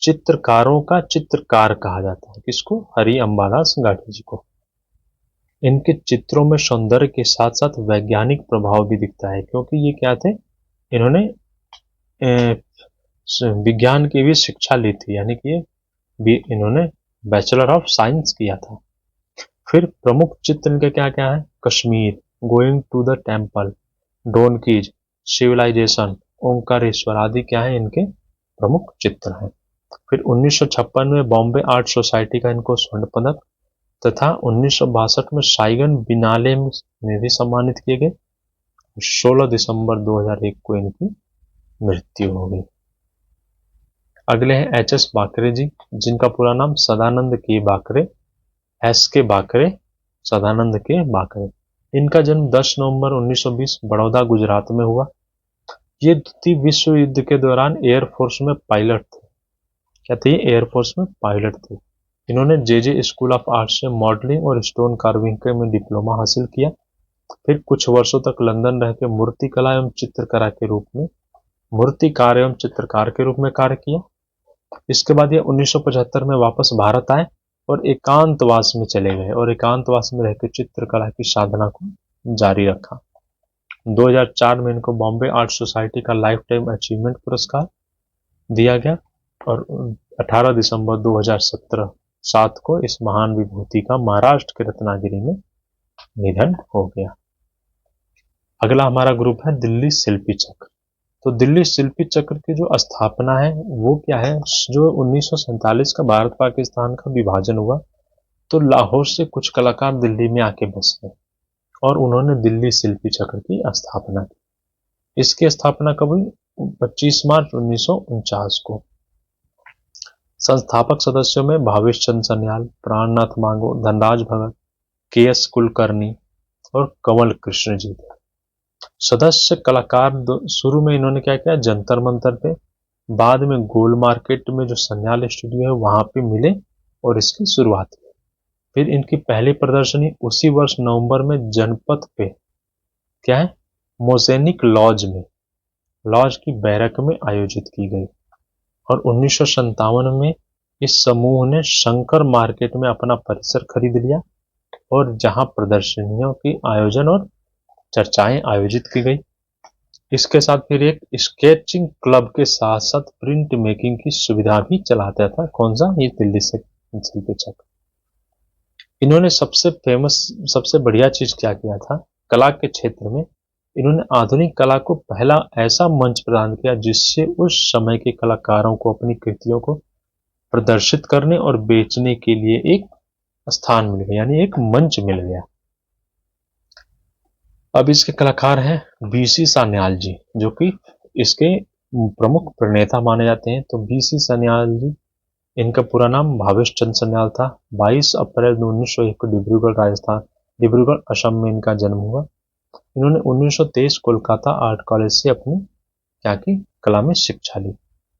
चित्रकारों का चित्रकार कहा जाता है। किसको, हरि अंबादास गाडे जी को। इनके चित्रों में सौंदर्य के साथ साथ वैज्ञानिक प्रभाव भी दिखता है, क्योंकि ये क्या थे, इन्होंने विज्ञान की भी शिक्षा ली थी, यानी कि इन्होंने बैचलर ऑफ साइंस किया था। फिर प्रमुख चित्र इनके क्या क्या है, Kashmir, going to the temple, donkeys, civilization, Omkareshwar आदि क्या है, इनके प्रमुख चित्र हैं। फिर 1956 में बॉम्बे आर्ट सोसाइटी का इनको स्वर्ण पदक तथा 1962 में साइगन बिनाले में भी सम्मानित किए गए। 16 दिसंबर 2001 को इनकी मृत्यु हो गई। अगले हैं एच.एस. बाकरे जी, जिनका पूरा नाम सदानंद के बाकरे, एस के बाकरे, सदानंद के बाकरे। इनका जन्म 10 नवंबर 1920 बड़ौदा गुजरात में हुआ। ये द्वितीय विश्व युद्ध के दौरान एयरफोर्स में पायलट थे। क्या थे? एयरफोर्स में पायलट थे। इन्होंने जे स्कूल ऑफ आर्ट से मॉडलिंग और स्टोन कार्विंग में डिप्लोमा हासिल किया। फिर कुछ वर्षों तक लंदन रह के मूर्तिकला एवं चित्रकला के रूप में मूर्तिकार एवं चित्रकार के रूप में कार्य किया। इसके बाद ये 1975 में वापस भारत आए और एकांतवास में चले गए और एकांतवास में रहकर चित्रकला की साधना को जारी रखा। 2004 में इनको बॉम्बे आर्ट सोसाइटी का लाइफ टाइम अचीवमेंट पुरस्कार दिया गया और 18 दिसंबर 2017 को इस महान विभूति का महाराष्ट्र के रत्नागिरी में निधन हो गया। अगला हमारा ग्रुप है दिल्ली शिल्पी चक्र। तो दिल्ली शिल्पी चक्र की जो स्थापना है वो क्या है? जो 1947 का भारत पाकिस्तान का विभाजन हुआ तो लाहौर से कुछ कलाकार दिल्ली में आके बस गए और उन्होंने दिल्ली शिल्पी चक्र की स्थापना की। इसकी स्थापना कब हुई? 25 मार्च 1949 को। संस्थापक सदस्यों में भावेश चंद्र सन्याल, प्राणनाथ मांगो, धनराज भगत, के.एस. कुलकर्णी और कंवल कृष्ण जी थे। सदस्य कलाकार शुरू में इन्होंने क्या किया? जंतर मंतर पे, बाद में गोल मार्केट में जो सन्याल स्टूडियो है वहां पे मिले और इसकी शुरुआत की। फिर इनकी पहली प्रदर्शनी उसी वर्ष नवंबर में जनपथ पे क्या है? मोजेनिक लॉज में, लॉज की बैरक में आयोजित की गई और 1957 में इस समूह ने शंकर मार्केट में अपना परिसर खरीद लिया और जहां प्रदर्शनियों की आयोजन और चर्चाएं आयोजित की गई। इसके साथ फिर एक स्केचिंग क्लब के साथ साथ प्रिंट मेकिंग की सुविधा भी चलाता था। कौन सा? ये दिल्ली से शिल्पी चक्र। इन्होंने सबसे बढ़िया चीज क्या किया था? कला के क्षेत्र में इन्होंने आधुनिक कला को पहला ऐसा मंच प्रदान किया जिससे उस समय के कलाकारों को अपनी कृतियों को प्रदर्शित करने और बेचने के लिए एक स्थान मिल गया, यानी एक मंच मिल गया। अब इसके कलाकार हैं बीसी सान्याल जी, जो कि इसके प्रमुख प्रणेता माने जाते हैं। तो बीसी सान्याल जी, इनका पूरा नाम भावेश चंद्र सन्याल था। 22 अप्रैल 1901 को डिब्रूगढ़ असम में इनका जन्म हुआ। इन्होंने 1923 कोलकाता आर्ट कॉलेज से अपनी क्या की? कला में शिक्षा ली।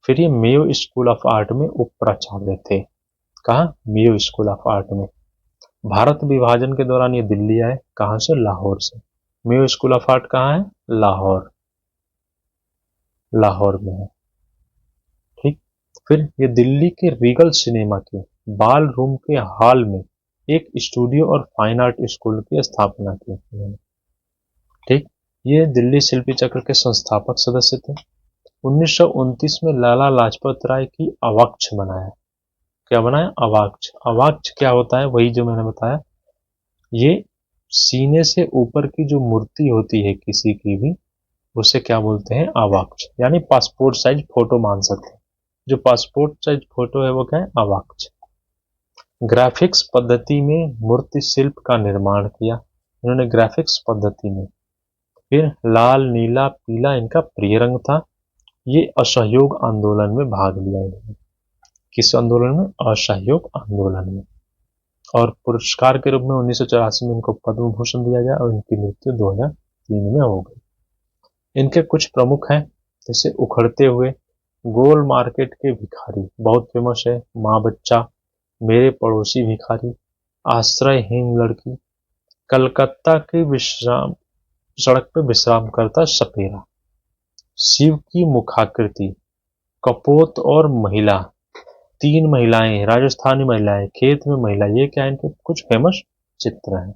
फिर ये मेयो स्कूल ऑफ आर्ट में उप प्राचार्य थे। कहा? मेयो स्कूल ऑफ आर्ट में। भारत विभाजन के दौरान ये दिल्ली आए। कहां से? लाहौर से। मेयो स्कूल ऑफ आर्ट कहाँ है? लाहौर, लाहौर में है। ठीक। फिर ये दिल्ली के रीगल सिनेमा के बाल रूम के हॉल में एक स्टूडियो और फाइन आर्ट स्कूल की स्थापना की। ठीक। ये दिल्ली शिल्पी चक्र के संस्थापक सदस्य थे। 1929 में लाला लाजपत राय की अवाक्ष बनाया। क्या बनाया? अवाक्ष। अवाक्ष क्या होता है? वही जो मैंने बताया। ये सीने से ऊपर की जो मूर्ति होती है किसी की भी, उसे क्या बोलते हैं? अवाक्ष, यानी पासपोर्ट साइज फोटो मान सकते हैं। जो पासपोर्ट साइज फोटो है वो क्या है? अवाक्ष। ग्राफिक्स पद्धति में मूर्ति शिल्प का निर्माण किया इन्होंने, ग्राफिक्स पद्धति में। फिर लाल, नीला, पीला इनका प्रिय रंग था। ये असहयोग आंदोलन में भाग लिया इन्होंने। किस आंदोलन में? असहयोग आंदोलन में। और पुरस्कार के रूप में 1984 में इनको पद्म भूषण दिया गया और इनकी मृत्यु 2003 में हो गई। इनके कुछ प्रमुख हैं, जैसे उखड़ते हुए, गोल मार्केट के भिखारी बहुत फेमस है, माँ बच्चा, मेरे पड़ोसी भिखारी, आश्रयहीन लड़की, कलकत्ता की विश्राम सड़क पे विश्राम करता सपेरा, शिव की मुखाकृति, कपोत और महिला, 3 महिलाएं, राजस्थानी महिलाएं, खेत में महिला, ये क्या इनके कुछ फेमस चित्र हैं।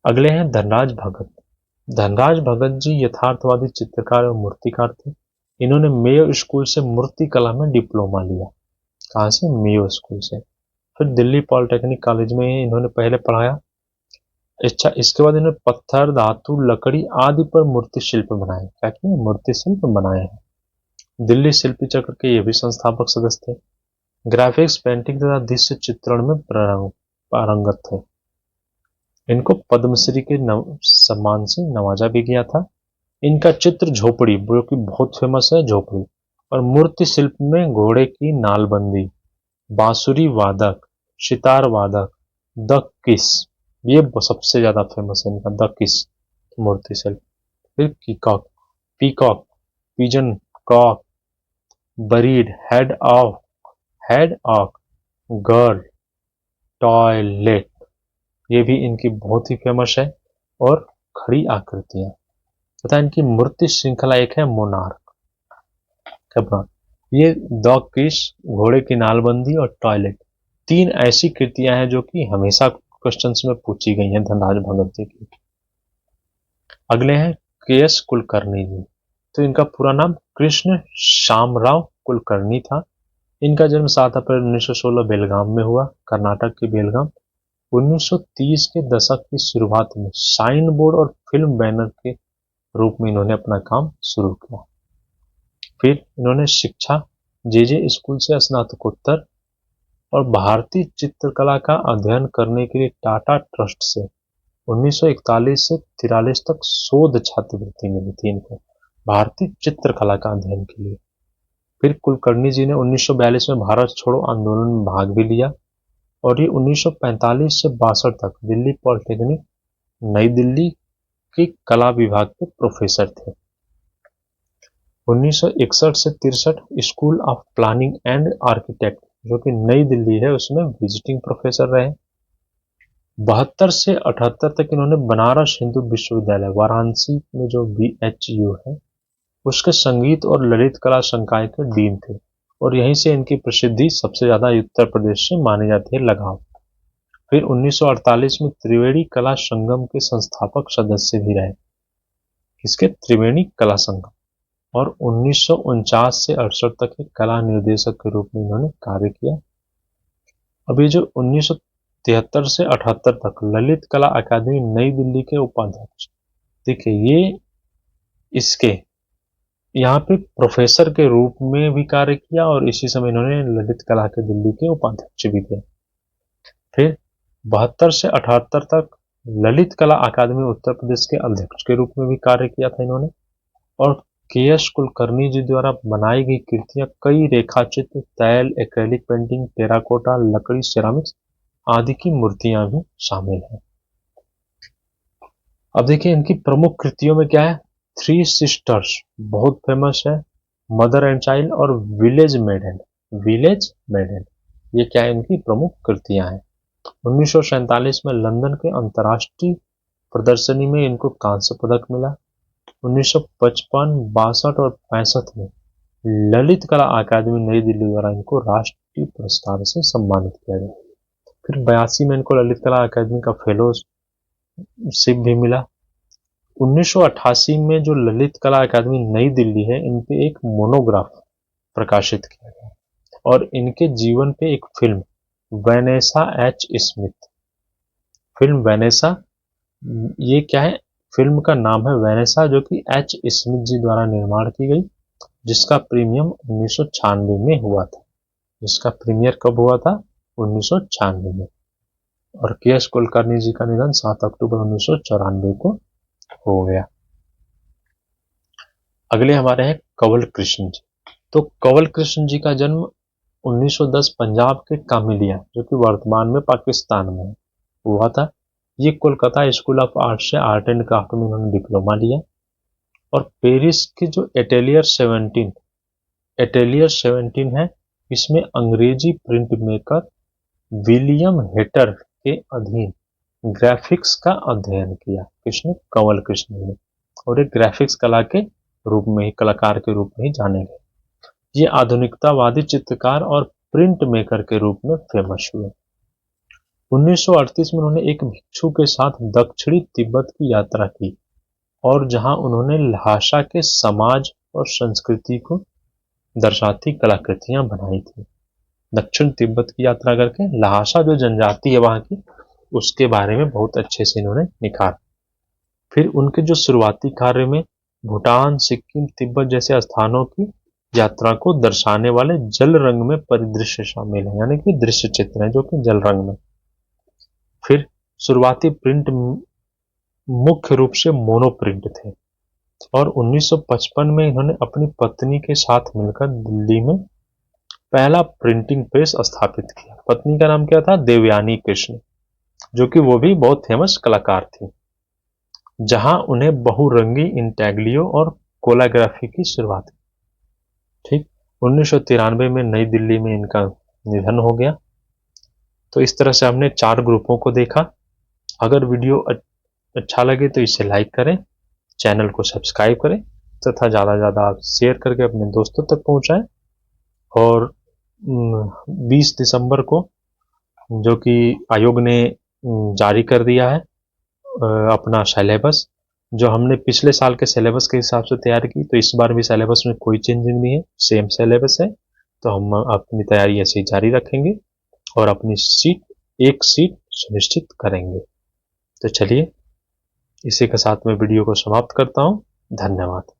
अगले हैं धनराज भगत। धनराज भगत जी यथार्थवादी चित्रकार और मूर्तिकार थे। इन्होंने मेयो स्कूल से मूर्ति कला में डिप्लोमा लिया। कहाँ से? मेयो स्कूल से। फिर दिल्ली पॉलिटेक्निक कॉलेज में इन्होंने पहले पढ़ाया। अच्छा, इसके बाद इन्होंने पत्थर, धातु, लकड़ी आदि पर मूर्ति शिल्प बनाए। क्या किए? मूर्ति शिल्प बनाए हैं। दिल्ली शिल्पी चक्र के ये भी संस्थापक सदस्य थे। ग्राफिक्स, पेंटिंग तथा दृश्य चित्रण में पारंगत थे। इनको पद्मश्री के सम्मान से नवाजा भी गया था। इनका चित्र झोपड़ी, जो कि बहुत फेमस है, झोपड़ी, और मूर्ति शिल्प में घोड़े की नालबंदी, बांसुरी वादक, सितार वादक, द किस, ये सबसे ज्यादा फेमस है इनका द किस मूर्ति शिल्प। फिर peacock, peacock, pigeon, cock, bird, head ऑक, गर्ल, टॉयलेट, ये भी इनकी बहुत ही फेमस है। और खड़ी आकृतियां तथा इनकी मूर्ति श्रृंखला एक है मोनार्क। ये द किस, घोड़े की नालबंदी और टॉयलेट, तीन ऐसी कृतियां हैं जो कि हमेशा क्वेश्चंस में पूछी गई हैं धनराज भगत जी की। अगले हैं के एस कुलकर्णी जी। तो इनका पूरा नाम कृष्ण शामराव कुलकर्णी था। इनका जन्म 7 अप्रैल 1916 बेलगाम में हुआ, कर्नाटक के बेलगाम। 1930 के दशक की शुरुआत में साइन बोर्ड और फिल्म बैनर के रूप में इन्होंने अपना काम शुरू किया। फिर इन्होंने शिक्षा जे स्कूल से स्नातकोत्तर और भारतीय चित्रकला का अध्ययन करने के लिए टाटा ट्रस्ट से 1941 से 43 तक शोध छात्रवृत्ति मिली थी इनको भारतीय चित्रकला का अध्ययन के लिए। फिर कुलकर्णी जी ने 1942 में भारत छोड़ो आंदोलन में भाग भी लिया और ये 1945 से 62 तक दिल्ली पॉलिटेक्निक नई दिल्ली के कला विभाग के प्रोफेसर थे। 1961 से 63 school of planning and architect जो कि नई दिल्ली है उसमें विजिटिंग प्रोफेसर रहे। 72 से 78 तक इन्होंने बनारस हिंदू विश्वविद्यालय वाराणसी में जो BHU है उसके संगीत और ललित कला संकाय के डीन थे और यहीं से इनकी प्रसिद्धि सबसे ज्यादा उत्तर प्रदेश से मानी जाती है लगाव। फिर 1948 में त्रिवेणी कला संगम के संस्थापक सदस्य भी रहे, इसके त्रिवेणी कला संगम। और 1949 से 68 तक एक कला निर्देशक के रूप में इन्होंने कार्य किया। अभी जो 1973 से 78 तक ललित कला अकादमी नई दिल्ली के उपाध्यक्ष, देखिए ये इसके यहाँ पे प्रोफेसर के रूप में भी कार्य किया और इसी समय इन्होंने ललित कला के दिल्ली के उपाध्यक्ष भी थे। फिर 72 से 78 तक ललित कला अकादमी उत्तर प्रदेश के अध्यक्ष के रूप में भी कार्य किया था इन्होंने। और के.एस. कुलकर्णी जी द्वारा बनाई गई कृतियां कई रेखाचित्र, तैल, एक्रेलिक पेंटिंग, टेराकोटा, लकड़ी, सेरामिक्स आदि की मूर्तियां भी शामिल हैं। अब देखिए इनकी प्रमुख कृतियों में क्या है, थ्री सिस्टर्स बहुत फेमस है, मदर एंड चाइल्ड और विलेज मेडन, ये क्या है इनकी प्रमुख कृतियां हैं। 1947 में लंदन के अंतर्राष्ट्रीय प्रदर्शनी में इनको कांस्य पदक मिला। 1955, 62 और 65 में ललित कला अकादमी नई दिल्ली द्वारा इनको राष्ट्रीय पुरस्कार से सम्मानित किया गया। फिर 82 में इनको ललित कला अकादमी का फेलोशिप भी मिला। 1988 में जो ललित कला अकादमी नई दिल्ली है इन पे एक मोनोग्राफ प्रकाशित किया गया और इनके जीवन पे एक film Vanessa H Smith, film Vanessa, ये क्या है, फिल्म का नाम है वैनेसा जो कि एच स्मिथ जी द्वारा निर्माण की गई, जिसका प्रीमियम 1996 में हुआ था। जिसका प्रीमियर कब हुआ था, 1996 में। और के.एस. कुलकर्णी जी का निधन 7 अक्टूबर 1994 को हो गया। अगले हमारे हैं कंवल कृष्ण जी। तो कंवल कृष्ण जी का जन्म 1910 पंजाब के कामिलिया जो कि वर्तमान में पाकिस्तान में हुआ था। ये कोलकाता स्कूल ऑफ आर्ट से आर्ट एंड क्राफ्ट में उन्होंने डिप्लोमा लिया और पेरिस के जो एटेलियर 17 है इसमें अंग्रेजी प्रिंट मेकर विलियम हेटर के अधीन ग्राफिक्स का अध्ययन किया किसने, कंवल कृष्ण ने, और एक ग्राफिक्स कला के रूप में ही, कलाकार के रूप में ही जाने गए। ये आधुनिकतावादी चित्रकार और प्रिंट मेकर के रूप में फेमस हुए। 1938 में उन्होंने एक भिक्षु के साथ दक्षिणी तिब्बत की यात्रा की और जहां उन्होंने ल्हासा के समाज और संस्कृति को दर्शाती कलाकृतियां बनाई थी। दक्षिण तिब्बत की यात्रा करके ल्हासा जो जनजाति है वहां की उसके बारे में बहुत अच्छे से इन्होंने निखारा। फिर उनके जो शुरुआती कार्य में भूटान, सिक्किम, तिब्बत जैसे स्थानों की यात्रा को दर्शाने वाले जल रंग में परिदृश्य शामिल है, यानी कि दृश्य चित्र है जो कि जल रंग में। फिर शुरुआती प्रिंट मुख्य रूप से मोनो प्रिंट थे और 1955 में इन्होंने अपनी पत्नी के साथ मिलकर दिल्ली में पहला प्रिंटिंग प्रेस स्थापित किया। पत्नी का नाम क्या था? देवयानी कृष्ण, जो कि वो भी बहुत फेमस कलाकार थी, जहां उन्हें बहुरंगी इंटेग्लियो और कोलाग्राफी की शुरुआत की। ठीक, 1993 में नई दिल्ली में इनका निधन हो गया। तो इस तरह से हमने 4 ग्रुपों को देखा। अगर वीडियो अच्छा लगे तो इसे लाइक करें, चैनल को सब्सक्राइब करें तथा ज़्यादा से ज़्यादा आप शेयर करके अपने दोस्तों तक पहुंचाएं। और 20 दिसंबर को जो कि आयोग ने जारी कर दिया है अपना सिलेबस, जो हमने पिछले साल के सिलेबस के हिसाब से तैयार की, तो इस बार भी सिलेबस में कोई चेंजिंग नहीं है, सेम सिलेबस है। तो हम अपनी तैयारी ऐसे ही जारी रखेंगे और अपनी एक सीट सुनिश्चित करेंगे। तो चलिए, इसी के साथ मैं वीडियो को समाप्त करता हूँ। धन्यवाद।